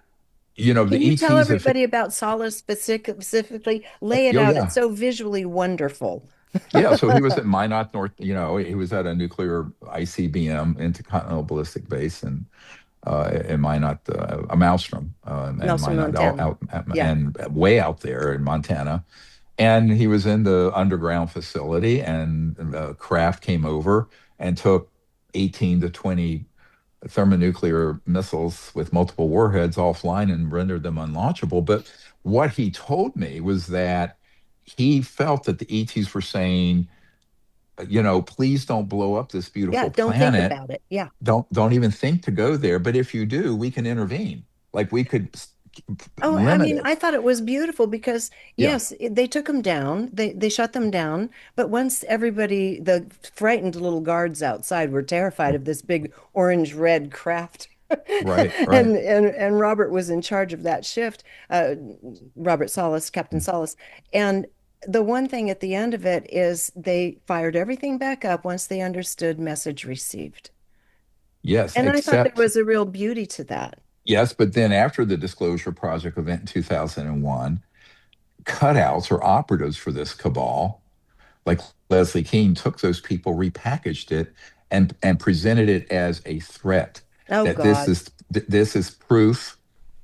Can the you tell ETs have, everybody about Solace specifically? Lay it oh, out. It's yeah. so visually wonderful. Yeah, so he was at Minot North, he was at a nuclear ICBM, Intercontinental Ballistic Base, in Minot, a Maelstrom, and Nelson, Minot Montana. Yeah. and way out there in Montana. And he was in the underground facility, and the craft came over and took 18 to 20 thermonuclear missiles with multiple warheads offline and rendered them unlaunchable. But what he told me was that he felt that the ETs were saying, please don't blow up this Yeah. beautiful Don't think planet. about it. Yeah. Don't even think to go there. But if you do, we can intervene. Like we could Oh, I limit mean, it. I thought it was beautiful because Yeah, yes, they took them down. They shut them down. But once everybody, the frightened little guards outside were terrified of this big orange red craft. right, right. And Robert was in charge of that shift, Robert Salas, Captain Salas. And the one thing at the end of it is they fired everything back up once they understood message received. Yes, And I thought there except was a real beauty to that. yes, but then after the Disclosure Project event in 2001, cutouts or operatives for this cabal like Leslie Kean took those people, repackaged it, and presented it as a threat. Oh That this God. is this is proof.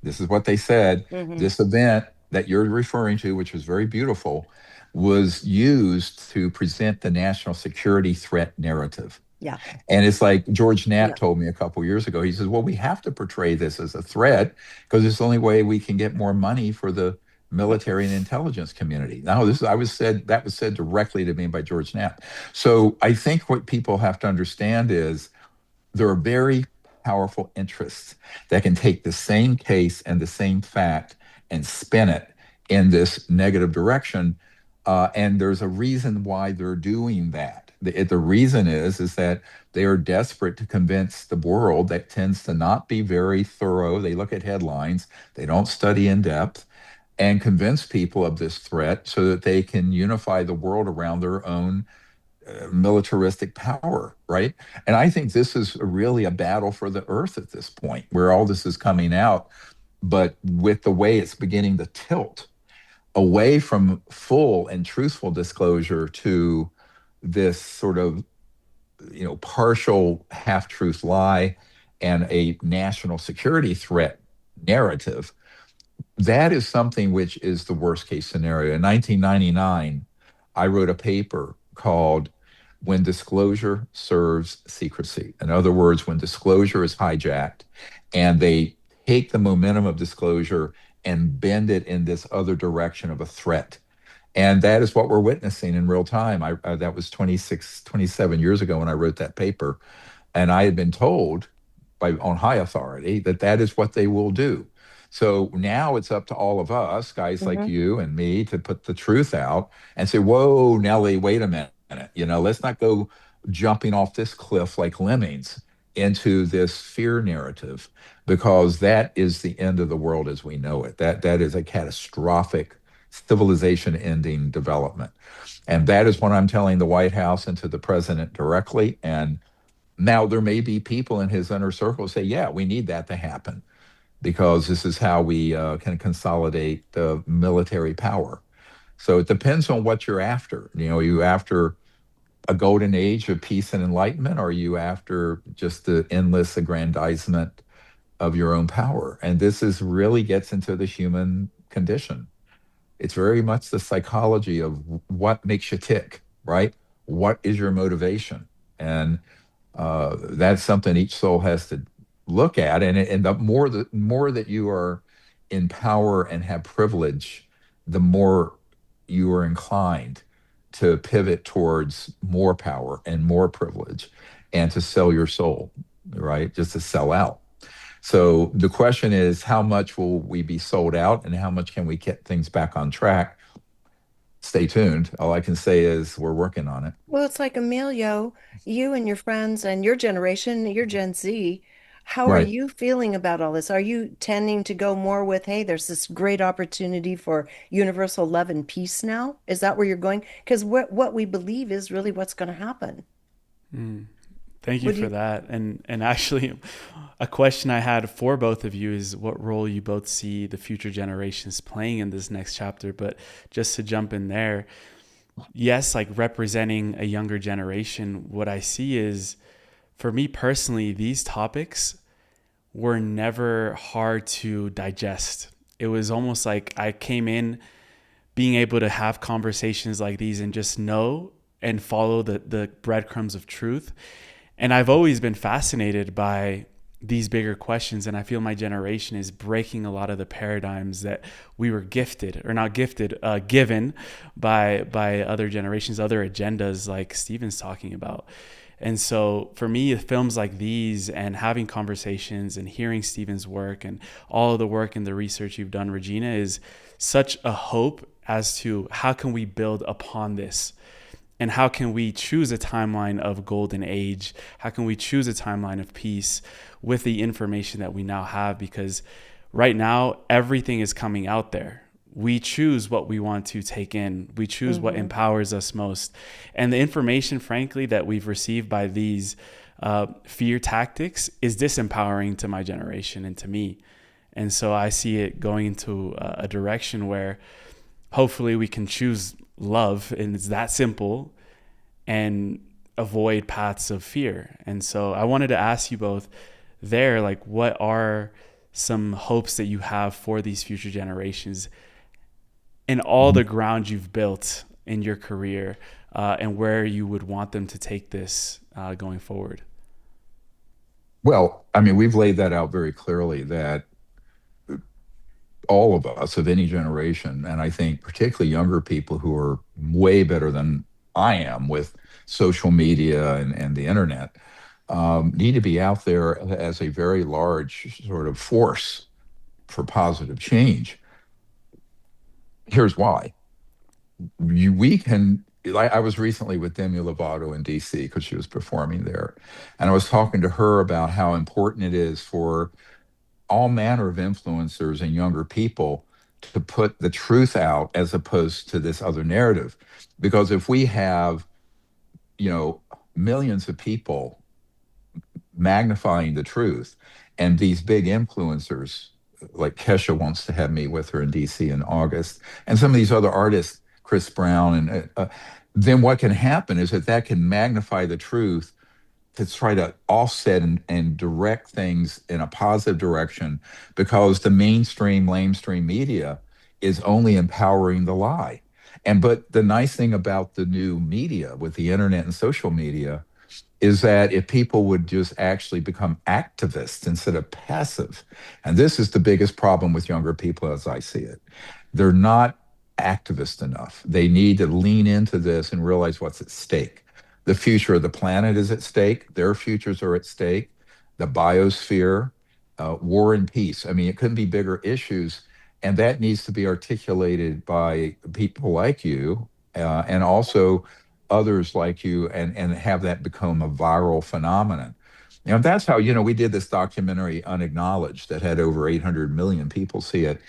This is what they said. Hmm. This event that you're referring to, which was very beautiful, was used to present the national security threat narrative. Yeah. And it's like George Knapp Yeah. told me a couple years ago. He says, "Well, we have to portray this as a threat because it's the only way we can get more money for the military and intelligence community." Now, that was said directly to me by George Knapp. So I think what people have to understand is there are very powerful interests that can take the same case and the same fact and spin it in this negative direction. And there's a reason why they're doing that. The reason is that they are desperate to convince the world that tends to not be very thorough. They look at headlines, they don't study in depth, and convince people of this threat so that they can unify the world around their own militaristic power, right? And I think this is really a battle for the earth at this point, where all this is coming out, but with the way it's beginning to tilt away from full and truthful disclosure to this sort of partial half-truth lie and a national security threat narrative. That is something which is the worst case scenario. In 1999, I wrote a paper called When Disclosure Serves Secrecy. In other words, when disclosure is hijacked and they take the momentum of disclosure and bend it in this other direction of a threat. And that is what we're witnessing in real time. That was 26, 27 years ago when I wrote that paper. And I had been told on high authority that that is what they will do. So now it's up to all of us, guys like Hmm. you and me, to put the truth out and say, whoa, Nellie, wait a minute. Let's not go jumping off this cliff like lemmings into this fear narrative, because that is the end of the world as we know it. That is a catastrophic civilization ending development. And that is what I'm telling the White House and to the president directly. And now there may be people in his inner circle who say, yeah, we need that to happen because this is how we can consolidate the military power. So it depends on what you're after. Are you after a golden age of peace and enlightenment, or are you after just the endless aggrandizement of your own power? And this is really gets into the human condition. It's very much the psychology of what makes you tick, right? What is your motivation? And that's something each soul has to look at. And the more that you are in power and have privilege, the more you are inclined to pivot towards more power and more privilege and to sell your soul, right? Just to sell out. So the question is, how much will we be sold out and how much can we get things back on track? Stay tuned. All I can say is we're working on it. Well, it's like Emilio, you and your friends and your generation, your Gen Z. How are Right. you feeling about all this? Are you tending to go more with, hey, there's this great opportunity for universal love and peace now? Is that where you're going? Because what we believe is really what's going to happen. Mm. Thank you Would for you? that. And actually, a question I had for both of you is what role you both see the future generations playing in this next chapter. But just to jump in there, yes, like representing a younger generation, what I see is, for me personally, these topics were never hard to digest. It was almost like I came in being able to have conversations like these and just know and follow the breadcrumbs of truth. And I've always been fascinated by these bigger questions. And I feel my generation is breaking a lot of the paradigms that we were gifted or not gifted, given by other generations, other agendas like Stephen's talking about. And so for me, films like these and having conversations and hearing Stephen's work and all of the work and the research you've done, Regina, is such a hope as to how can we build upon this, and how can we choose a timeline of golden age? How can we choose a timeline of peace with the information that we now have? Because right now, everything is coming out there. We choose what we want to take in. We choose what Hmm. empowers us most. And the information, frankly, that we've received by these fear tactics is disempowering to my generation and to me. And so I see it going into a direction where hopefully we can choose love, and it's that simple, and avoid paths of fear. And so I wanted to ask you both there, like, what are some hopes that you have for these future generations and all the ground you've built in your career, and where you would want them to take this going forward? Well, I mean, we've laid that out very clearly that all of us of any generation, and I think particularly younger people who are way better than I am with social media and the internet, need to be out there as a very large sort of force for positive change. Here's why. we can. Like, I was recently with Demi Lovato in DC because she was performing there, and I was talking to her about how important it is for all manner of influencers and younger people to put the truth out as opposed to this other narrative. Because if we have, you know, millions of people magnifying the truth, and these big influencers like Kesha wants to have me with her in DC in August, and some of these other artists, Chris Brown, and then what can happen is that that can magnify the truth to try to offset and direct things in a positive direction, because the lamestream media is only empowering the lie. And but the nice thing about the new media with the internet and social media is that if people would just actually become activists instead of passive, and this is the biggest problem with younger people as I see it, they're not activist enough. They need to lean into this and realize what's at stake. The future of the planet is at stake. Their futures are at stake. The biosphere, war and peace. I mean, it couldn't be bigger issues. And that needs to be articulated by people like you, and also others like you, and have that become a viral phenomenon. You know, that's how, we did this documentary Unacknowledged that had over 800 million people see it.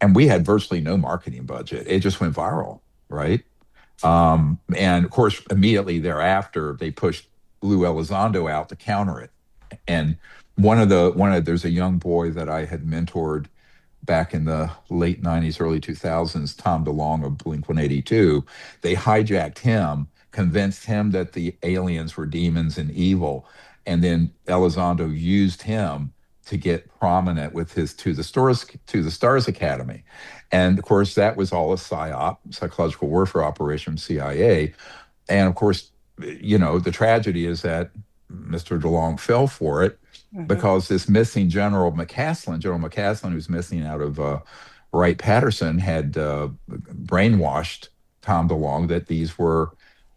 And we had virtually no marketing budget. It just went viral, right? And of course, immediately thereafter, they pushed Lou Elizondo out to counter it. And there's a young boy that I had mentored back in the late 90s, early 2000s, Tom DeLonge of Blink 182. They hijacked him, convinced him that the aliens were demons and evil. And then Elizondo used him to get prominent with his To the Stars Academy. And of course, that was all a PSYOP, psychological warfare operation, CIA. And of course, the tragedy is that Mr. DeLonge fell for it, because this missing General McCaslin, who's missing out of Wright-Patterson, had brainwashed Tom DeLonge that these were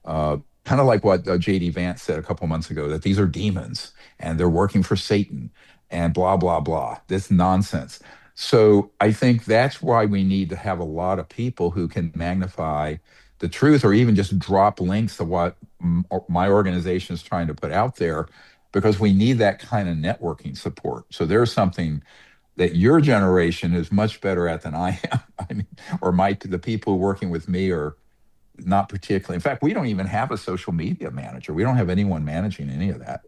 kind of like what J.D. Vance said a couple months ago, that these are demons and they're working for Satan and blah, blah, blah. This nonsense. So I think that's why we need to have a lot of people who can magnify the truth, or even just drop links to what my organization is trying to put out there, because we need that kind of networking support. So there's something that your generation is much better at than I am. I mean, or the people working with me are not particularly. In fact, we don't even have a social media manager. We don't have anyone managing any of that.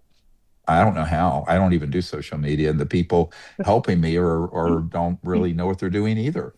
I don't know how. I don't even do social media, and the people helping me or don't really know what they're doing either.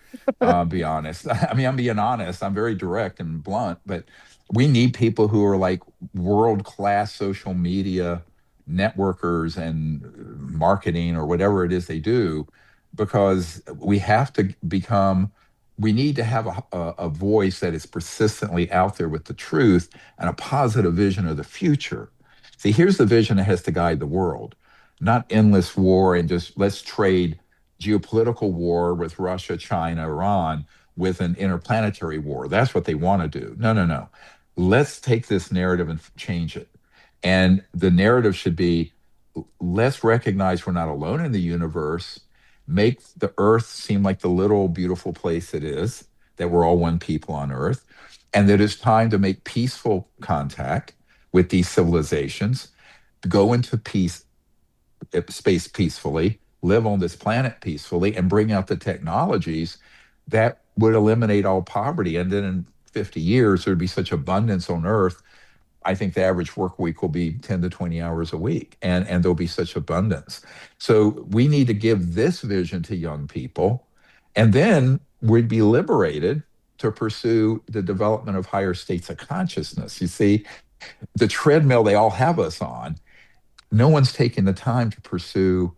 Be honest. I mean, I'm being honest. I'm very direct and blunt, but we need people who are like world-class social media networkers and marketing or whatever it is they do, because we have to become. We need to have a voice that is persistently out there with the truth and a positive vision of the future. See, here's the vision that has to guide the world, not endless war and just let's trade geopolitical war with Russia, China, Iran with an interplanetary war. That's what they want to do. No, no, no. Let's take this narrative and change it. And the narrative should be, let's recognize we're not alone in the universe, make the earth seem like the little beautiful place it is, that we're all one people on earth, and that it's time to make peaceful contact with these civilizations, go into space peacefully, live on this planet peacefully, and bring out the technologies that would eliminate all poverty. And then in 50 years, there'd be such abundance on Earth. I think the average work week will be 10 to 20 hours a week, and there'll be such abundance. So we need to give this vision to young people, and then we'd be liberated to pursue the development of higher states of consciousness. You see, the treadmill they all have us on, no one's taking the time to pursue,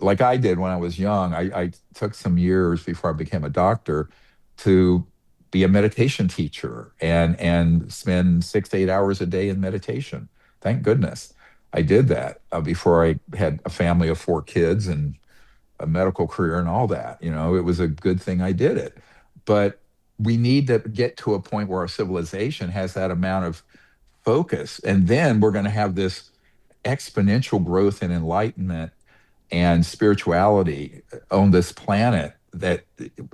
like I did when I was young. I took some years before I became a doctor to be a meditation teacher and spend 6 to 8 hours a day in meditation. Thank goodness I did that before I had a family of 4 kids and a medical career and all that. It was a good thing I did it. But we need to get to a point where our civilization has that amount of focus, and then we're going to have this exponential growth in enlightenment and spirituality on this planet that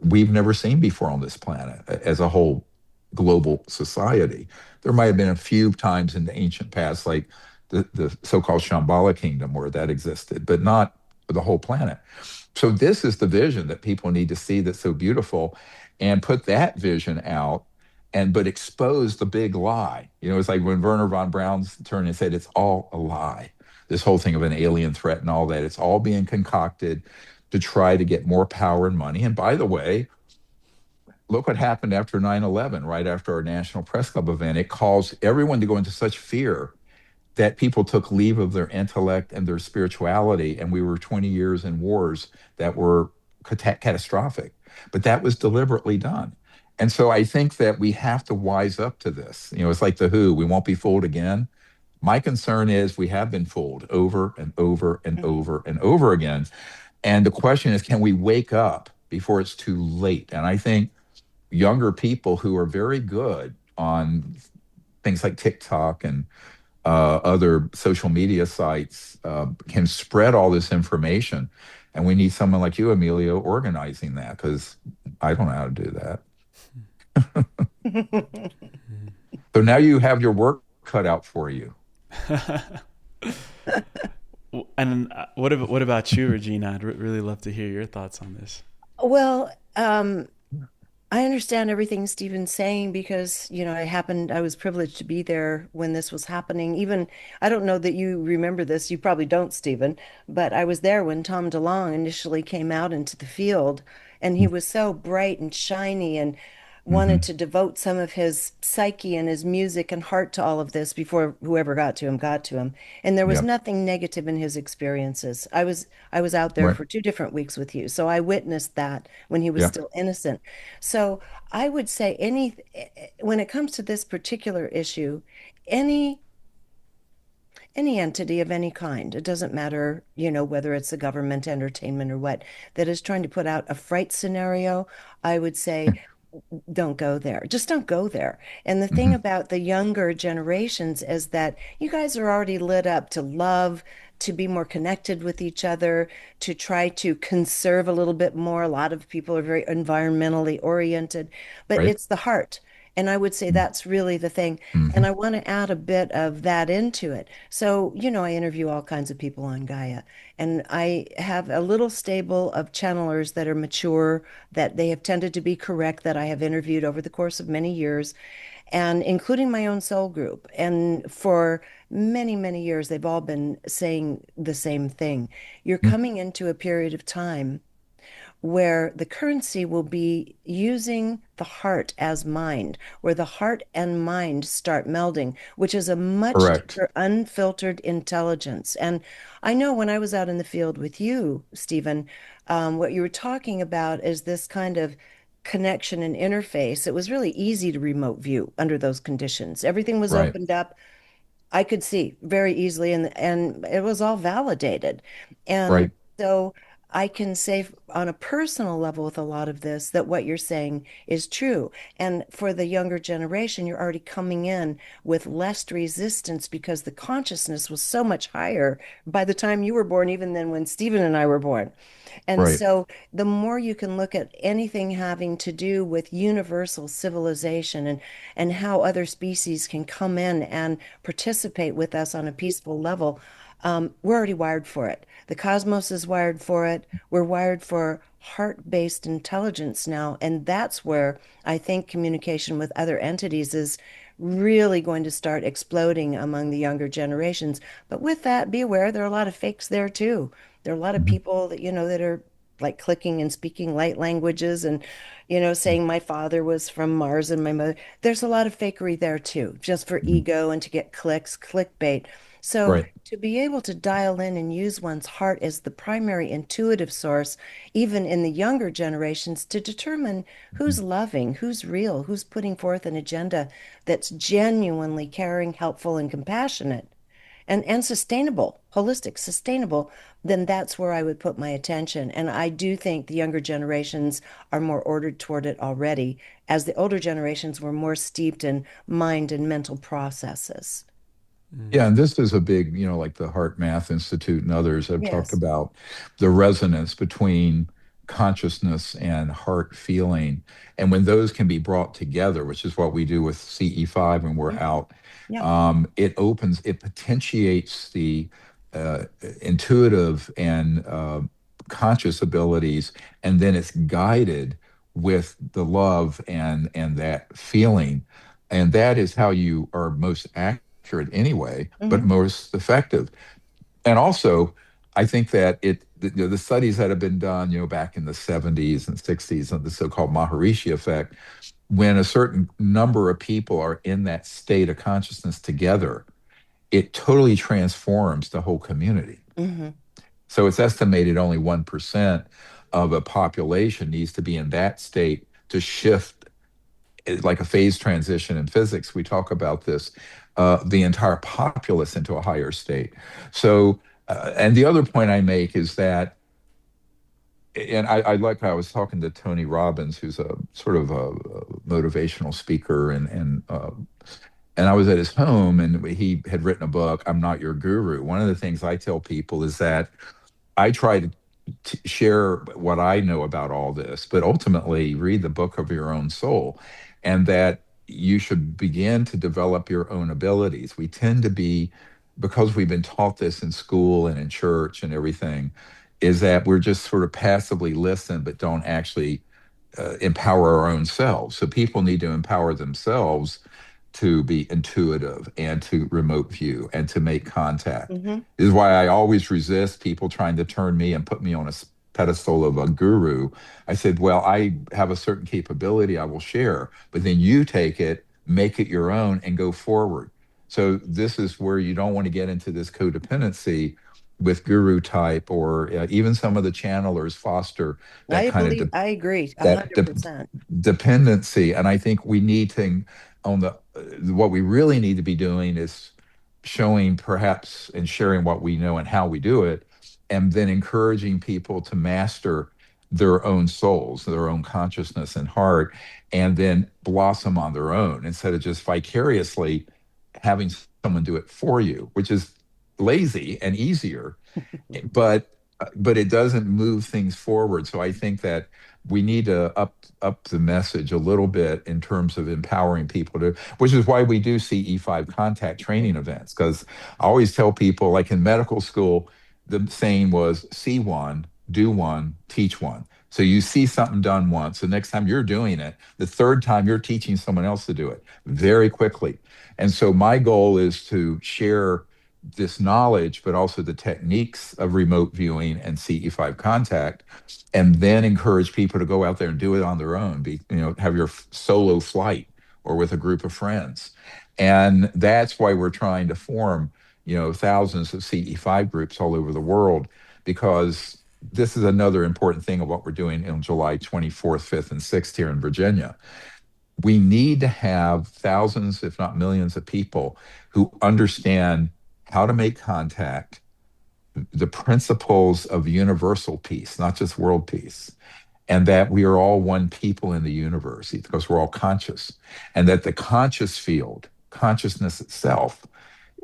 we've never seen before on this planet as a whole global society. There might have been a few times in the ancient past, like the so-called Shambhala kingdom where that existed, but not the whole planet. So this is the vision that people need to see that's so beautiful, and put that vision out, and but expose the big lie. It's like when Werner von Braun's turned and said it's all a lie. This whole thing of an alien threat and all that, it's all being concocted to try to get more power and money. And by the way, look what happened after 9/11, right after our National Press Club event. It caused everyone to go into such fear that people took leave of their intellect and their spirituality. And we were 20 years in wars that were catastrophic. But that was deliberately done. And so I think that we have to wise up to this. It's like the Who, we won't be fooled again. My concern is we have been fooled over and over and over and over again. And the question is, can we wake up before it's too late? And I think younger people who are very good on things like TikTok and other social media sites can spread all this information. And we need someone like you, Emilio, organizing that, because I don't know how to do that. So now you have your work cut out for you. And what about you, Regina? I'd really love to hear your thoughts on this. Well, I understand everything Stephen's saying because, I was privileged to be there when this was happening. Even, I don't know that you remember this, you probably don't, Stephen, but I was there when Tom DeLonge initially came out into the field, and he was so bright and shiny and wanted Mhm. to devote some of his psyche and his music and heart to all of this before whoever got to him got to him. And there was Yep. nothing negative in his experiences. I was out there Right. for 2 different weeks with you, so I witnessed that when he was Yeah. still innocent. So I would say when it comes to this particular issue, any any entity of any kind, it doesn't matter, whether it's the government, entertainment, or what, that is trying to put out a fright scenario, I would say don't go there. Just don't go there. And the thing Hmm. about the younger generations is that you guys are already lit up to love, to be more connected with each other, to try to conserve a little bit more. A lot of people are very environmentally oriented, but Right. it's the heart. And I would say that's really the thing. And Hmm. I want to add a bit of that into it. So, I interview all kinds of people on Gaia, and I have a little stable of channelers that are mature, that they have tended to be correct, that I have interviewed over the course of many years, and including my own soul group. And for many, many years, they've all been saying the same thing. You're coming into a period of time where the currency will be using the heart as mind, where the heart and mind start melding, which is a much Correct. deeper, unfiltered intelligence. And I know when I was out in the field with you, Stephen, what you were talking about is this kind of connection and interface. It was really easy to remote view under those conditions. Everything was Right. opened up. I could see very easily, and it was all validated. And Right. so I can say on a personal level with a lot of this that what you're saying is true. And for the younger generation, you're already coming in with less resistance because the consciousness was so much higher by the time you were born, even than when Stephen and I were born. And Right. so the more you can look at anything having to do with universal civilization and how other species can come in and participate with us on a peaceful level, we're already wired for it. The cosmos is wired for it. We're wired for heart-based intelligence now. And that's where I think communication with other entities is really going to start exploding among the younger generations. But with that, be aware there are a lot of fakes there too. There are a lot of Mhm. people that, that are like clicking and speaking light languages and, saying my father was from Mars and my mother. There's a lot of fakery there too, just for Mhm. ego and to get clicks, clickbait. So Right. to be able to dial in and use one's heart as the primary intuitive source, even in the younger generations, to determine Mhm. who's loving, who's real, who's putting forth an agenda that's genuinely caring, helpful, and compassionate and sustainable, holistic, sustainable, then that's where I would put my attention. And I do think the younger generations are more ordered toward it already, as the older generations were more steeped in mind and mental processes. Yeah, and this is a big, like the Heart Math Institute and others have talked Yes. about the resonance between consciousness and heart feeling. And when those can be brought together, which is what we do with CE5 when we're out, Yeah. it potentiates the intuitive and conscious abilities, and then it's guided with the love and that feeling. And that is how you are most accurate anyway, but Hmm. most effective. And also, I think that the studies that have been done, back in the 70s and 60s, and the so-called Maharishi effect, when a certain number of people are in that state of consciousness together, it totally transforms the whole community. Hmm. So it's estimated only 1% of a population needs to be in that state to shift, like a phase transition in physics. We talk about this, the entire populace into a higher state. So, and the other point I make is that, and I was talking to Tony Robbins, who's a sort of a motivational speaker, and I was at his home, and he had written a book, I'm Not Your Guru. One of the things I tell people is that I try to share what I know about all this, but ultimately read the book of your own soul, and that you should begin to develop your own abilities. We tend to be, because we've been taught this in school and in church and everything, is that we're just sort of passively listen, but don't actually empower our own selves. So people need to empower themselves to be intuitive and to remote view and to make contact. Hmm. This is why I always resist people trying to turn me and put me on a pedestal of a guru. I said, well, I have a certain capability I will share, but then you take it, make it your own, and go forward. So this is where you don't want to get into this codependency with guru type, or even some of the channelers foster that kind of I agree, a that hundred de- percent. dependency. And I think we need to, on the what we really need to be doing is showing perhaps and sharing what we know and how we do it, and then encouraging people to master their own souls, their own consciousness and heart, and then blossom on their own instead of just vicariously having someone do it for you, which is lazy and easier, but it doesn't move things forward. So I think that we need to up the message a little bit in terms of empowering people to, which is why we do CE5 contact training events. Because I always tell people, like in medical school, the saying was see one, do one, teach one. So you see something done once, the next time you're doing it, the third time you're teaching someone else to do it very quickly. And so my goal is to share this knowledge, but also the techniques of remote viewing and CE5 contact, and then encourage people to go out there and do it on their own. Have your solo flight or with a group of friends. And that's why we're trying to form, thousands of CE5 groups all over the world, because this is another important thing of what we're doing on July 24th, 5th, and 6th here in Virginia. We need to have thousands, if not millions, of people who understand how to make contact, the principles of universal peace, not just world peace, and that we are all one people in the universe because we're all conscious, and that the conscious field, consciousness itself,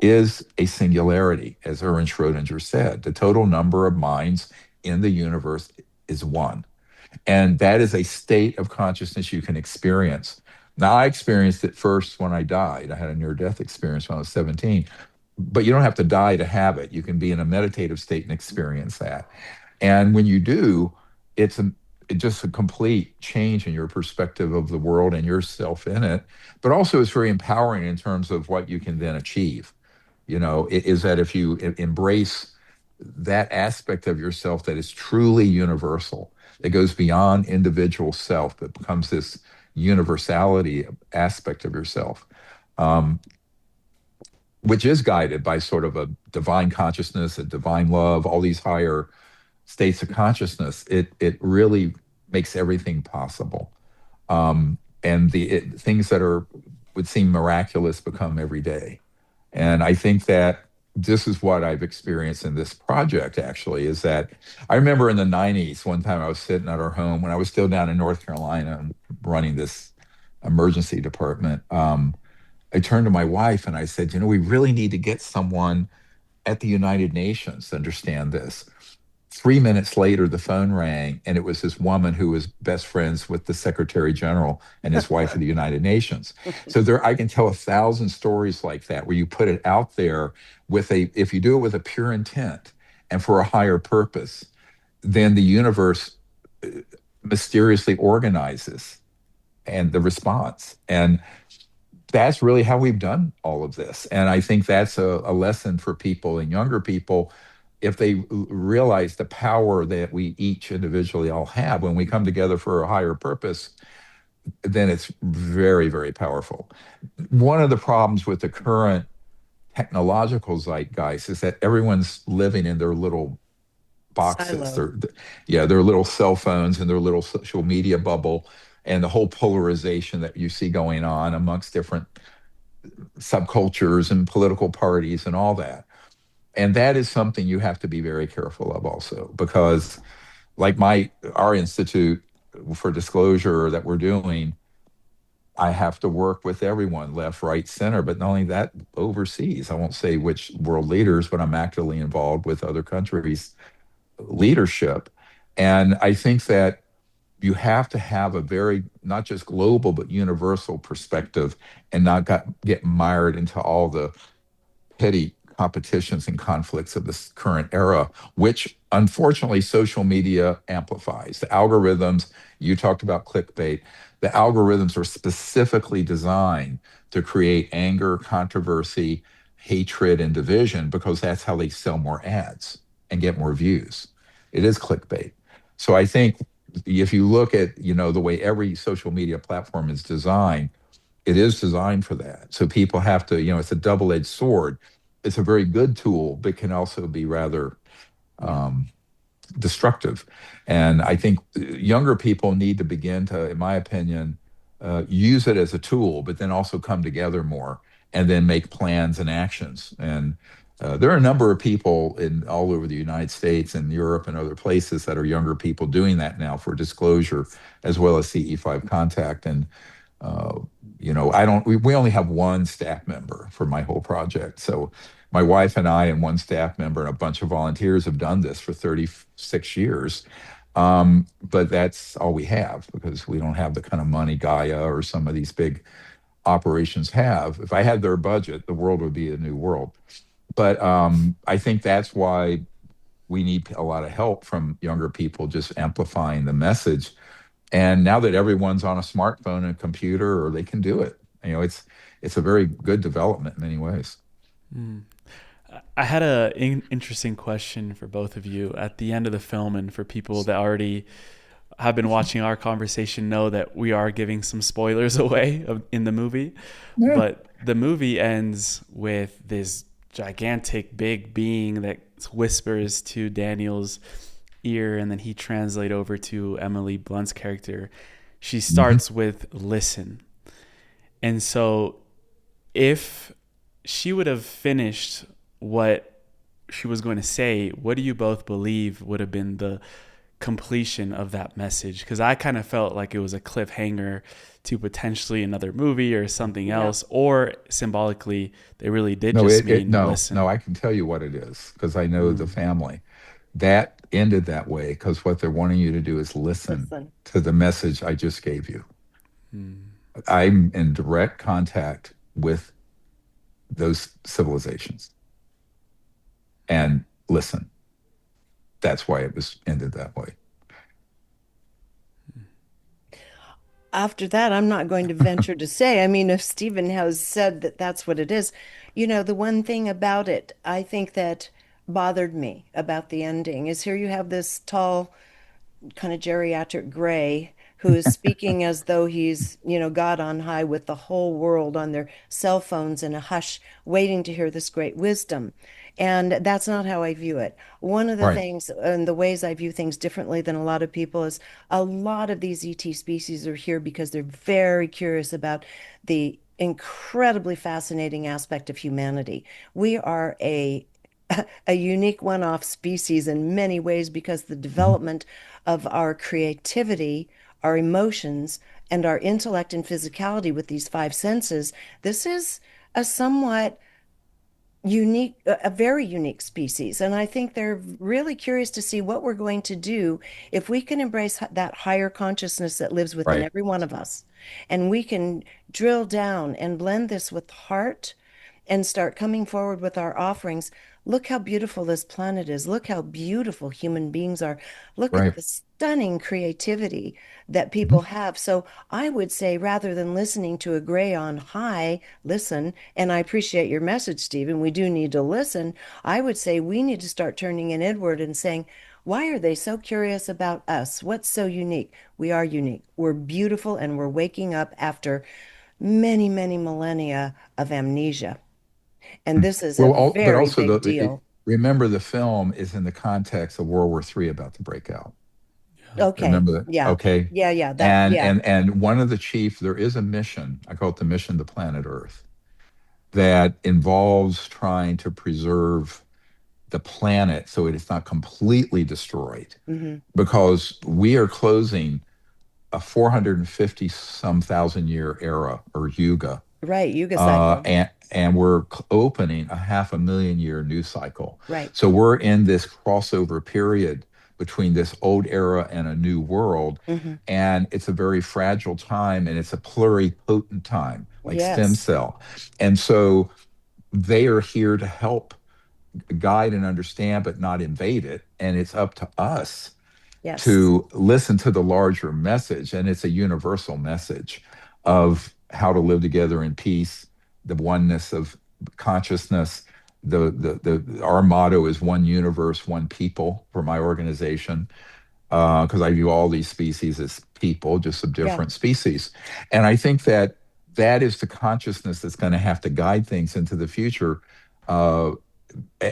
is a singularity, as Erwin Schrödinger said. The total number of minds in the universe is one. And that is a state of consciousness you can experience. Now, I experienced it first when I died. I had a near death experience when I was 17, but you don't have to die to have it. You can be in a meditative state and experience that. And when you do, it's just a complete change in your perspective of the world and yourself in it. But also, it's very empowering in terms of what you can then achieve. Is that if you embrace that aspect of yourself that is truly universal, that goes beyond individual self, that becomes this universality aspect of yourself, um, which is guided by sort of a divine consciousness, a divine love, all these higher states of consciousness. It really makes everything possible, and things that would seem miraculous become every day. And I think that this is what I've experienced in this project, actually, is that I remember in the 90s, one time I was sitting at our home when I was still down in North Carolina and running this emergency department. I turned to my wife and I said, we really need to get someone at the United Nations to understand this. 3 minutes later, the phone rang, and it was this woman who was best friends with the Secretary General and his wife of the United Nations. So there, I can tell 1,000 stories like that where you put it out there with a, if you do it with a pure intent and for a higher purpose, then the universe mysteriously organizes and the response. And that's really how we've done all of this. And I think that's a lesson for people and younger people. If they realize the power that we each individually all have when we come together for a higher purpose, then it's very, very powerful. One of the problems with the current technological zeitgeist is that everyone's living in their little boxes, Silo. their little cell phones and their little social media bubble, and the whole polarization that you see going on amongst different subcultures and political parties and all that. And that is something you have to be very careful of also, because like our institute for disclosure that we're doing, I have to work with everyone, left, right, center, but not only that, overseas. I won't say which world leaders, but I'm actively involved with other countries' leadership. And I think that you have to have a very, not just global, but universal perspective and not get mired into all the petty competitions and conflicts of this current era, which unfortunately social media amplifies. The algorithms, you talked about clickbait, the algorithms are specifically designed to create anger, controversy, hatred, and division because that's how they sell more ads and get more views. It is clickbait. So I think if you look at, the way every social media platform is designed, it is designed for that. So people have to, it's a double-edged sword. It's a very good tool, but can also be rather um, destructive. And I think younger people need to begin to, in my opinion, use it as a tool, but then also come together more and then make plans and actions. And there are a number of people in all over the United States and Europe and other places that are younger people doing that now for disclosure, as well as CE5 contact. And uh, I don't. We only have one staff member for my whole project. So my wife and I and one staff member and a bunch of volunteers have done this for 36 years. But that's all we have because we don't have the kind of money Gaia or some of these big operations have. If I had their budget, the world would be a new world. But I think that's why we need a lot of help from younger people just amplifying the message. And now that everyone's on a smartphone and a computer, or they can do it, it's a very good development in many ways. Mm. I had a interesting question for both of you at the end of the film, and for people that already have been watching our conversation know that we are giving some spoilers away in the movie. Yeah. But the movie ends with this gigantic big being that whispers to Daniel's ear, and then he translate over to Emily Blunt's character. She starts with listen. And so if she would have finished what she was going to say, what do you both believe would have been the completion of that message? Because I kind of felt like it was a cliffhanger to potentially another movie or something else, or symbolically they really did No, just mean listen. no, I can tell you what it is because I know the family. That ended that way because what they're wanting you to do is listen Listen. to the message I just gave you. Mm. I'm in direct contact with those civilizations. And listen, that's why it was ended that way. After that, I'm not going to venture to say. I mean, if Stephen has said that that's what it is, the one thing about it, I think that bothered me about the ending is here you have this tall, kind of geriatric gray who is speaking as though he's, God on high with the whole world on their cell phones in a hush, waiting to hear this great wisdom. And that's not how I view it. One of the Right. things and the ways I view things differently than a lot of people is a lot of these ET species are here because they're very curious about the incredibly fascinating aspect of humanity. We are a unique one-off species in many ways because the Mhm. development of our creativity, our emotions, and our intellect and physicality with these five senses, this is a somewhat unique, a very unique species. And I think they're really curious to see what we're going to do if we can embrace that higher consciousness that lives within Right. every one of us. And we can drill down and blend this with heart and start coming forward with our offerings. Look how beautiful this planet is. Look how beautiful human beings are. Look at Right. the stunning creativity that people Mhm. have. So I would say rather than listening to a gray on high, listen. And I appreciate your message, Stephen. We do need to listen. I would say we need to start turning in inward and saying, why are they so curious about us? What's so unique? We are unique. We're beautiful and we're waking up after many, many millennia of amnesia. And this is a But very also big deal. remember the film is in the context of World War III about to break out. Yeah. Okay. Remember that? Yeah. Okay. Yeah. Yeah. That, yeah. And one of the chief, there is a mission, I call it the mission to planet Earth, that involves trying to preserve the planet so it is not completely destroyed Hmm. because we are closing a 450 some thousand year era or yuga, Right. Yuga cycle. and we're opening a 500,000 year new cycle. Right. So we're in this crossover period between this old era and a new world, Hmm. and it's a very fragile time, and it's a pluripotent time, like stem Yes. cell, and so they are here to help guide and understand, but not invade it, and it's up to us Yes. to listen to the larger message, and it's a universal message of how to live together in peace, the oneness of consciousness. The our motto is one universe, one people for my organization, because I view all these species as people, just of Yeah. different species, and I think that that is the consciousness that's going to have to guide things into the future, uh,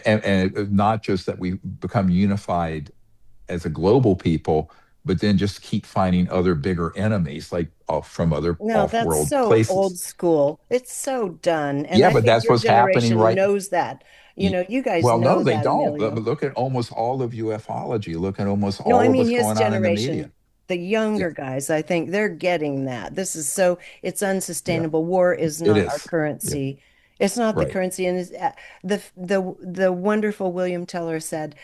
and not just that we become unified as a global people, but then just keep finding other bigger enemies like from other No, that's off-world so old places. school. It's so done. And Yeah, I but think that's your what's happening generation right. knows that. You guys Well, no, know they that, don't. Emilio. Look at almost all of ufology. Look at almost No, I all of mean what's his going on in the media. generation, the Yeah, younger guys, I think they're getting that. This is so, it's yeah, unsustainable. War is it not our is. Yeah, currency. It's not the right, currency. And the wonderful William Teller said,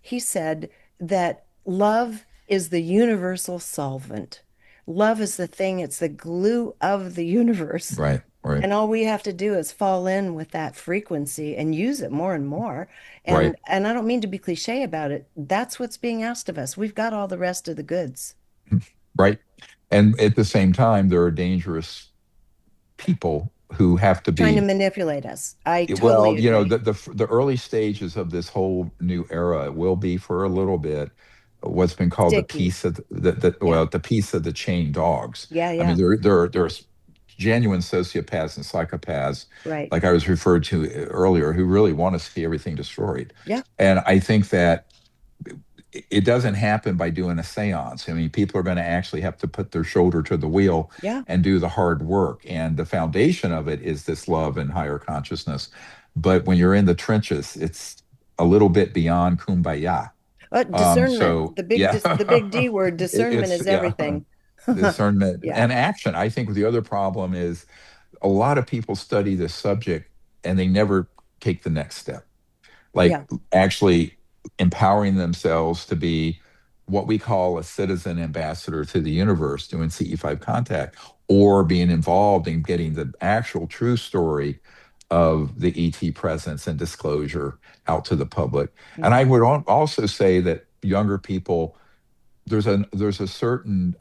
he said that love is the universal solvent. Love is the thing, it's the glue of the universe. right, right, And all we have to do is fall in with that frequency and use it more and more. right, And I don't mean to be cliche about it. That's what's being asked of us. We've got all the rest of the goods. right. And at the same time, there are dangerous people who have to Trying to be. manipulate us. I Well, totally you know, agree. the early stages of this whole new era will be for a little bit what's been called the Sticky. piece of Yeah. the piece of the chain dogs. Yeah, I mean, yeah. there's genuine sociopaths and psychopaths, Right. like I was referred to earlier, who really want to see everything destroyed. Yeah. And I think that it doesn't happen by doing a seance. I mean, people are going to actually have to put their shoulder to the wheel Yeah. and do the hard work. And the foundation of it is this love and higher consciousness. But when you're in the trenches, it's a little bit beyond kumbaya. Discernment. So yeah, The big D word, discernment it's is yeah, everything. discernment Yeah. and action. I think the other problem is a lot of people study this subject and they never take the next step, like Yeah. actually empowering themselves to be what we call a citizen ambassador to the universe, doing CE5 contact, or being involved in getting the actual true story of the ET presence and disclosure out to the public. And I Hmm. would also say that younger people, there's a certain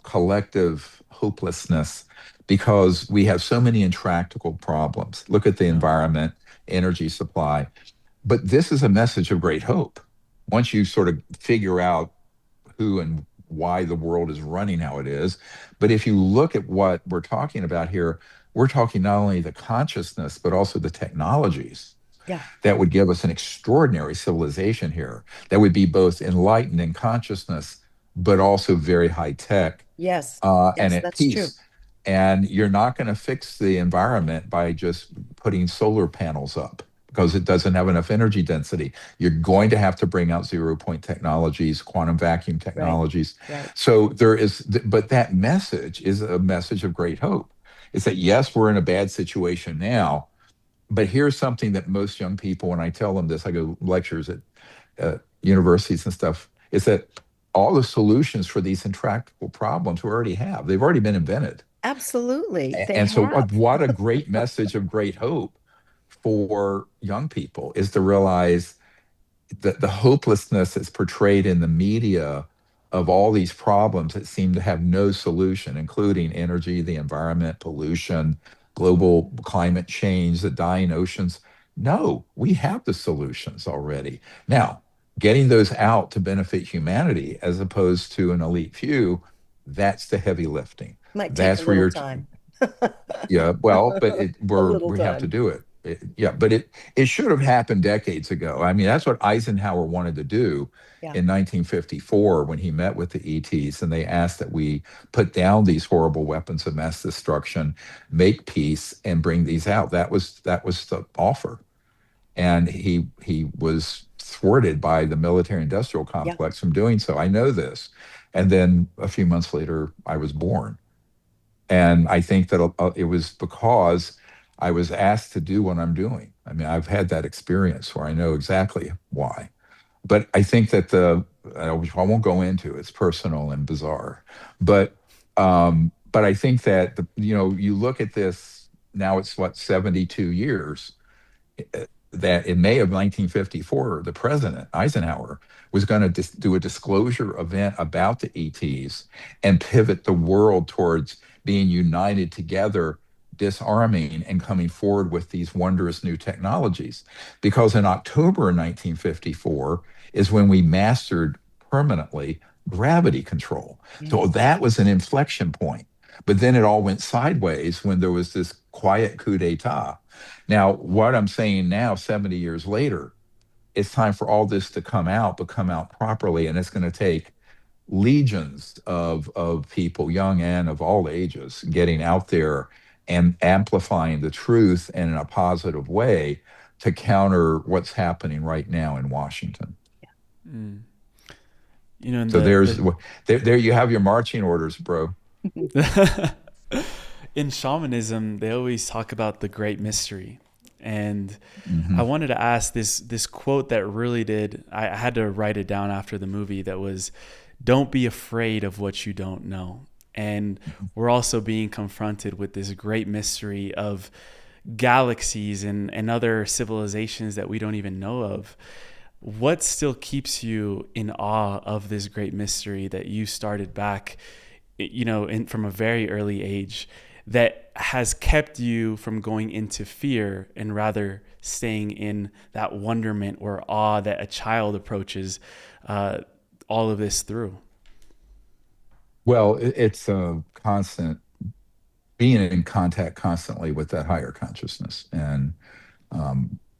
collective hopelessness because we have so many intractable problems. Look at the Yeah. environment, energy supply, but this is a message of great hope. Once you sort of figure out who and why the world is running how it is, but if you look at what we're talking about here, we're talking not only the consciousness but also the technologies Yeah. that would give us an extraordinary civilization here that would be both enlightened in consciousness but also very high tech, Yes. and Yes, at that's true. peace. And you're not going to fix the environment by just putting solar panels up because it doesn't have enough energy density. You're going to have to bring out zero point technologies, quantum vacuum Right. technologies. Right. So there is, but that message is a message of great hope. It's that yes, we're in a bad situation now, but here's something that most young people, when I tell them this, I go lectures at universities and stuff, is that all the solutions for these intractable problems we already have. They've already been invented. Absolutely. They And so, have. what a great message of great hope for young people is to realize the hopelessness that's portrayed in the media of all these problems that seem to have no solution, including energy, the environment, pollution, global climate change, the dying oceans. No, we have the solutions already. Now, getting those out to benefit humanity as opposed to an elite few, that's the heavy lifting. Might take a That's where little you're, time. yeah, well, but A little we have to time. do it. Yeah, but it should have happened decades ago. I mean, that's what Eisenhower wanted to do Yeah. in 1954 when he met with the ETs, and they asked that we put down these horrible weapons of mass destruction, make peace, and bring these out. That was the offer, and he was thwarted by the military-industrial Yeah. complex from doing so. I know this, and then a few months later, I was born. And I think that it was because I was asked to do what I'm doing. I mean, I've had that experience where I know exactly why. But I think that which I won't go into, it's personal and bizarre. But I think that you look at this now. It's what, 72 years that in May of 1954, the president, Eisenhower, was going to do a disclosure event about the ETs and pivot the world towards being united together, disarming, and coming forward with these wondrous new technologies. Because in October 1954 is when we mastered permanently gravity control. So Mm. that was an inflection point. But then it all went sideways when there was this quiet coup d'etat. Now, what I'm saying now, 70 years later, it's time for all this to come out, but come out properly. And it's going to take legions of people, young and of all ages, getting out there and amplifying the truth and in a positive way to counter what's happening right now in Washington. Mm. You know, in So there you have your marching orders, bro. the in shamanism, they always talk about the great mystery. And I Hmm. wanted to ask this quote that really did, I had to write it down after the movie, that was, don't be afraid of what you don't know. And we're also being confronted with this great mystery of galaxies and other civilizations that we don't even know of. What still keeps you in awe of this great mystery that you started back, from a very early age, that has kept you from going into fear and rather staying in that wonderment or awe that a child approaches all of this through? Well, it's a constant being in contact constantly with that higher consciousness. And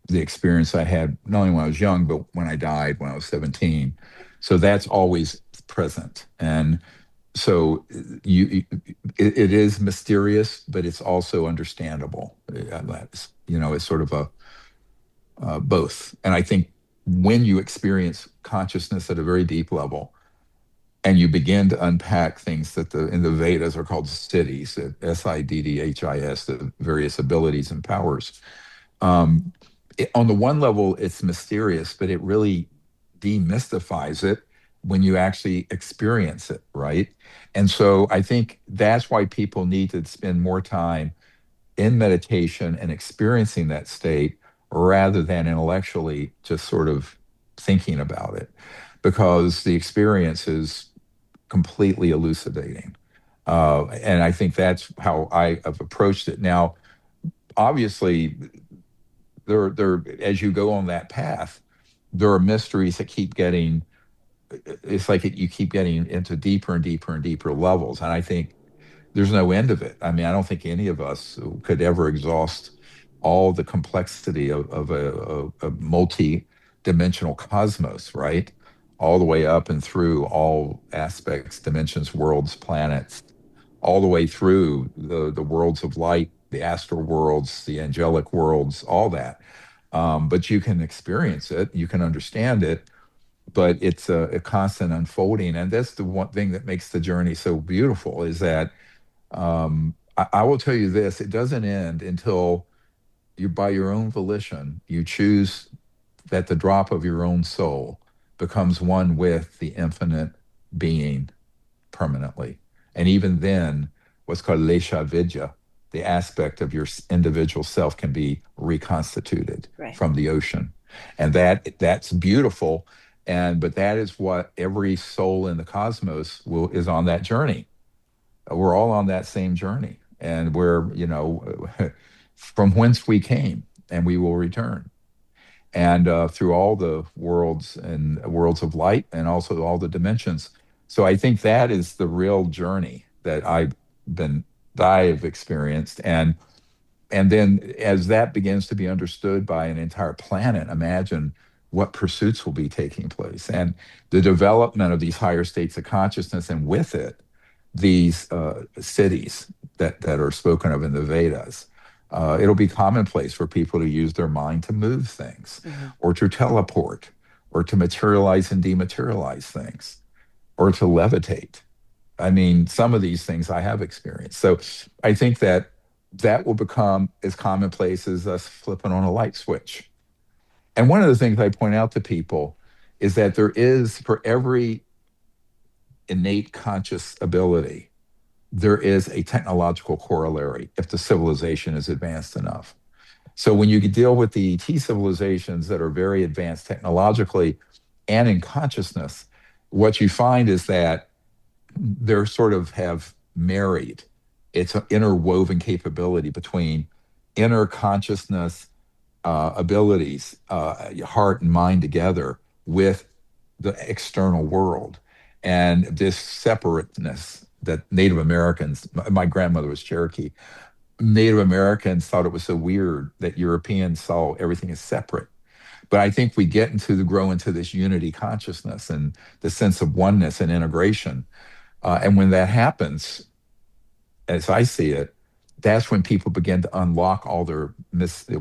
the experience I had, not only when I was young, but when I died when I was 17. So that's always present. And so it is mysterious, but it's also understandable. It's sort of a both. And I think when you experience consciousness at a very deep level, and you begin to unpack things that in the Vedas are called siddhis, siddhis, the various abilities and powers. Um, on the one level, it's mysterious, but it really demystifies it when you actually experience it, right? And so I think that's why people need to spend more time in meditation and experiencing that state rather than intellectually just sort of thinking about it, because the experience is completely elucidating. And I think that's how I have approached it. Now, obviously, as you go on that path, there are mysteries that keep getting. It's like you keep getting into deeper and deeper and deeper levels, and I think there's no end of it. I mean, I don't think any of us could ever exhaust all the complexity of a multi-dimensional cosmos, right? All the way up and through all aspects, dimensions, worlds, planets, all the way through the worlds of light, the astral worlds, the angelic worlds, all that. But you can experience it, you can understand it, but it's a constant unfolding. And that's the one thing that makes the journey so beautiful is that I will tell you this, it doesn't end until you by your own volition, you choose that the drop of your own soul becomes one with the infinite being permanently. And even then, what's called Lesha Vidya, the aspect of your individual self can be reconstituted Right. from the ocean. And that's beautiful. And but that is what every soul in the cosmos is on that journey. We're all on that same journey. And we're, from whence we came and we will return. And through all the worlds and worlds of light and also all the dimensions. So I think that is the real journey been that I have experienced. And then as that begins to be understood by an entire planet, imagine what pursuits will be taking place and the development of these higher states of consciousness, and with it, these cities that are spoken of in the Vedas. It'll be commonplace for people to use their mind to move things, Hmm. or to teleport, or to materialize and dematerialize things, or to levitate. I mean, some of these things I have experienced. So I think that will become as commonplace as us flipping on a light switch. And one of the things I point out to people is that there is, for every innate conscious ability, there is a technological corollary if the civilization is advanced enough. So when you deal with the T civilizations that are very advanced technologically and in consciousness, what you find is that they're sort of have married. It's an interwoven capability between inner consciousness abilities, heart and mind together with the external world. And this separateness that Native Americans, my grandmother was Cherokee, Native Americans thought it was so weird that Europeans saw everything as separate. But I think we grow into this unity consciousness and the sense of oneness and integration. And when that happens, as I see it, that's when people begin to unlock all their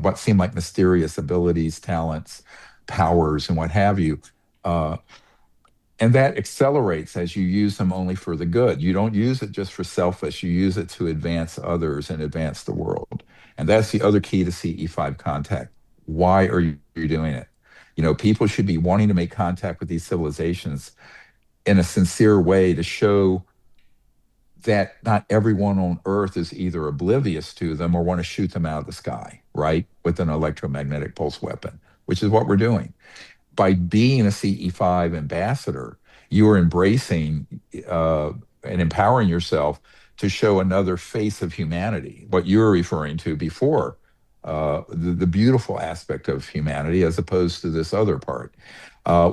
what seem like mysterious abilities, talents, powers, and what have you. Uh, and that accelerates as you use them only for the good. You don't use it just for selfish. You use it to advance others and advance the world. And that's the other key to CE5 contact. Why are you doing it? People should be wanting to make contact with these civilizations in a sincere way to show that not everyone on Earth is either oblivious to them or want to shoot them out of the sky, right? With an electromagnetic pulse weapon, which is what we're doing. By being a CE5 ambassador, you are embracing and empowering yourself to show another face of humanity, what you were referring to before, the beautiful aspect of humanity as opposed to this other part,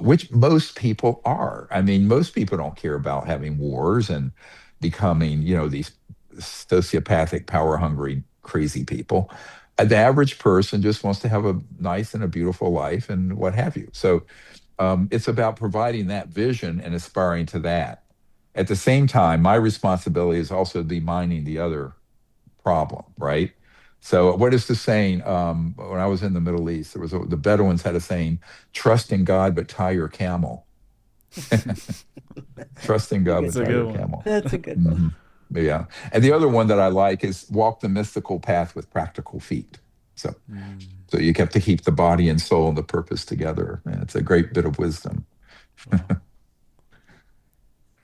which most people are. I mean, most people don't care about having wars and becoming, these sociopathic, power hungry, crazy people. The average person just wants to have a nice and a beautiful life and what have you. So it's about providing that vision and aspiring to that. At the same time, my responsibility is also to be minding the other problem, right? So what is the saying? When I was in the Middle East, the Bedouins had a saying: "Trust in God, but tie your camel." Trust in God, Good. but It's a tie good your one. camel. That's a good one. Mhm. Yeah. And the other one that I like is walk the mystical path with practical feet. So, Mm, so you have to keep the body and soul and the purpose together. And it's a great bit of wisdom. well, So,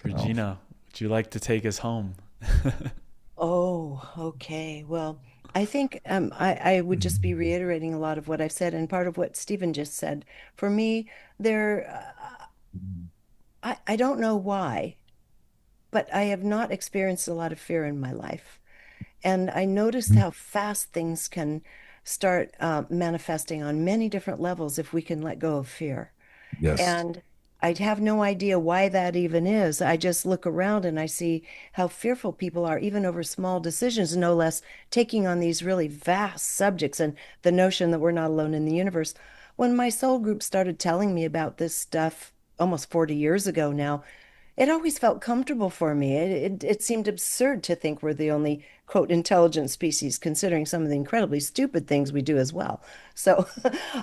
Regina, would you like to take us home? Oh, okay. Well, I think I would just be mhm. reiterating a lot of what I've said and part of what Stephen just said. For me, I don't know why, but I have not experienced a lot of fear in my life. And I noticed how fast things can start manifesting on many different levels if we can let go of fear. Yes. And I have no idea why that even is. I just look around and I see how fearful people are, even over small decisions, no less taking on these really vast subjects and the notion that we're not alone in the universe. When my soul group started telling me about this stuff almost 40 years ago now, it always felt comfortable for me. It seemed absurd to think we're the only, quote, intelligent species, considering some of the incredibly stupid things we do as well. So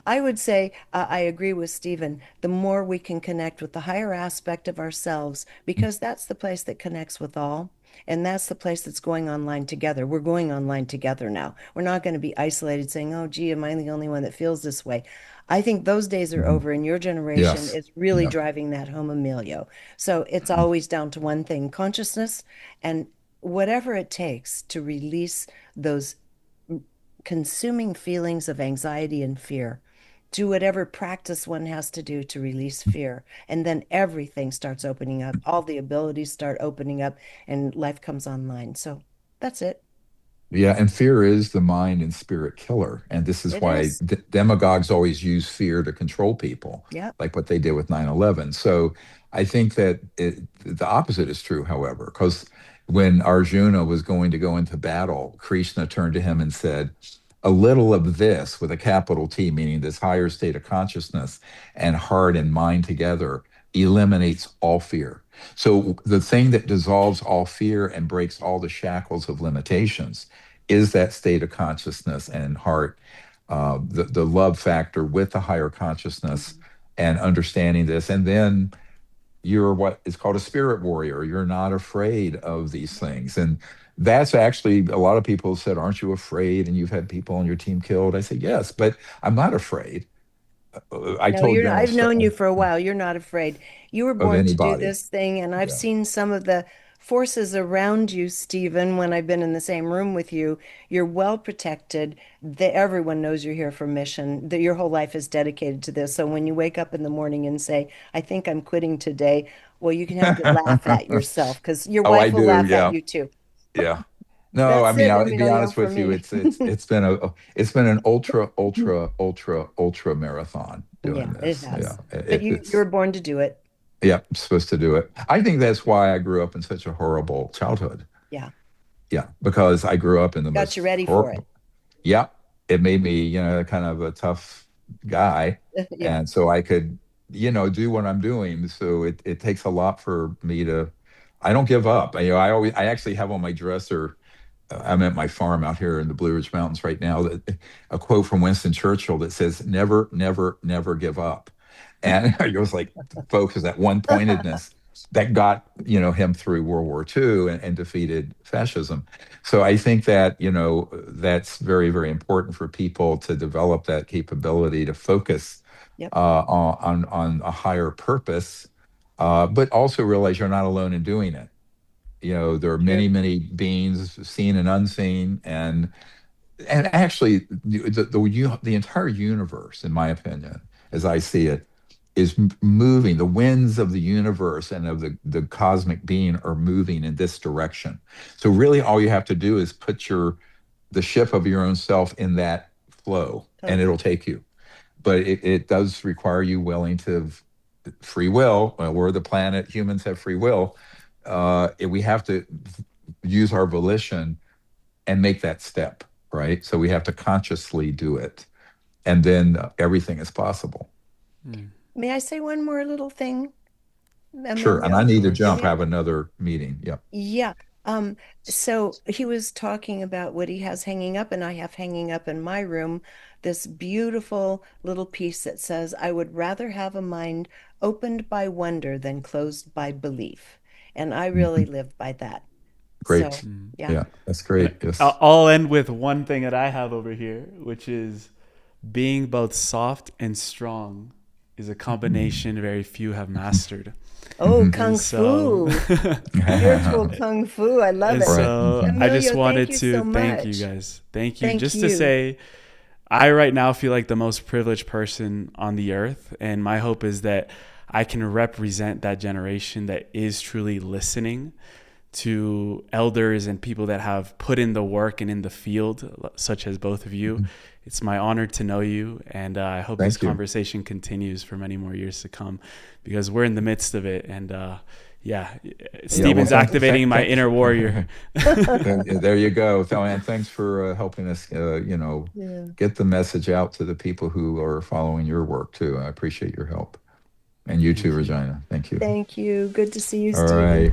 I would say I agree with Stephen. The more we can connect with the higher aspect of ourselves, because that's the place that connects with all. And that's the place that's going online together. We're going online together now. We're not going to be isolated saying, oh, gee, am I the only one that feels this way? I think those days are Mhm. over, and your generation Yes. is really Yeah. driving that home, Emilio. So it's always down to one thing, consciousness, and whatever it takes to release those consuming feelings of anxiety and fear. Do whatever practice one has to do to release fear. And then everything starts opening up. All the abilities start opening up and life comes online. So that's it. Yeah, and fear is the mind and spirit killer. And this is It why is. demagogues always use fear to control people, Yep. like what they did with 9/11. So I think that the opposite is true, however, because when Arjuna was going to go into battle, Krishna turned to him and said, a little of this with a capital T, meaning this higher state of consciousness and heart and mind together, eliminates all fear. So the thing that dissolves all fear and breaks all the shackles of limitations is that state of consciousness and heart, the love factor with the higher consciousness Mhm. and understanding this. And then you're what is called a spirit warrior. You're not afraid of these things. And that's actually a lot of people said, aren't you afraid? And you've had people on your team killed. I say, yes, but I'm not afraid. I No, told you're not. General I've known you for a while. You're not afraid. You were of born to do anybody. this thing, and I've Yeah. seen some of the forces around you, Stephen, when I've been in the same room with you. You're well protected. Everyone knows you're here for mission. That your whole life is dedicated to this. So when you wake up in the morning and say, I think I'm quitting today, well, you can have to laugh at yourself because your Oh, I wife will do. laugh at Yeah. you too. Yeah. No, I That's mean, it, I'll be Emilio, honest for with you. me. It's been it's been an ultra marathon doing Yeah, it this. Yeah. has. But you It's were born to do it. yeah, I'm supposed to do it. I think that's why I grew up in such a horrible childhood. Yeah, Yeah, because I grew up in the got you most ready for it. horrible. Yeah, it made me, kind of a tough guy, Yeah. and so I could, do what I'm doing. So it takes a lot for me to. I don't give up. I actually have on my dresser. I'm at my farm out here in the Blue Ridge Mountains right now. A quote from Winston Churchill that says, "Never, never, never give up." And it was like focus that one pointedness that got him through World War II and defeated fascism. So I think that that's very very important for people to develop that capability to focus Yep. on a higher purpose, but also realize you're not alone in doing it. There are True. many many beings seen and unseen, and actually the entire universe, in my opinion, as I see it, is moving. The winds of the universe and of the cosmic being are moving in this direction. So really all you have to do is put the ship of your own self in that flow and it'll Totally. take you. But it does require you willing to free will. We're the planet, humans have free will. We have to use our volition and make that step, right? So we have to consciously do it, and then everything is possible. Mm, May I say one more little thing, Sure. And Emilio, I of if need you to forgive jump. I me? have another meeting. Yep. Yeah. Um, so he was talking about what he has hanging up, and I have hanging up in my room this beautiful little piece that says, I would rather have a mind opened by wonder than closed by belief. And I really Mhm. live by that. So, Great. mm. yeah. Yeah, that's And great. I'll Yes. I'll end with one thing that I have over here, which is being both soft and strong is a Mhm. combination very few have mastered. Oh, Mhm. And Kung so Fu, spiritual Kung Fu. I love and it. Right. so Mhm. I just Emilio, thank wanted you to so thank you much. guys. Thank you. Thank Just to you. say I right now feel like the most privileged person on the earth, and my hope is that I can represent that generation that is truly listening to elders and people that have put in the work and in the field, such as both of you. Mhm. It's my honor to know you, and I hope this Thank you. conversation continues for many more years to come, because we're in the midst of it. And yeah, Yeah. Well, Stephen's activating my inner warrior. there you go. And thanks for helping us, Yeah. get the message out to the people who are following your work too. I appreciate your help. And you too, Thank you. Regina. Thank you. Thank you. Good to see you, All Stephen. right.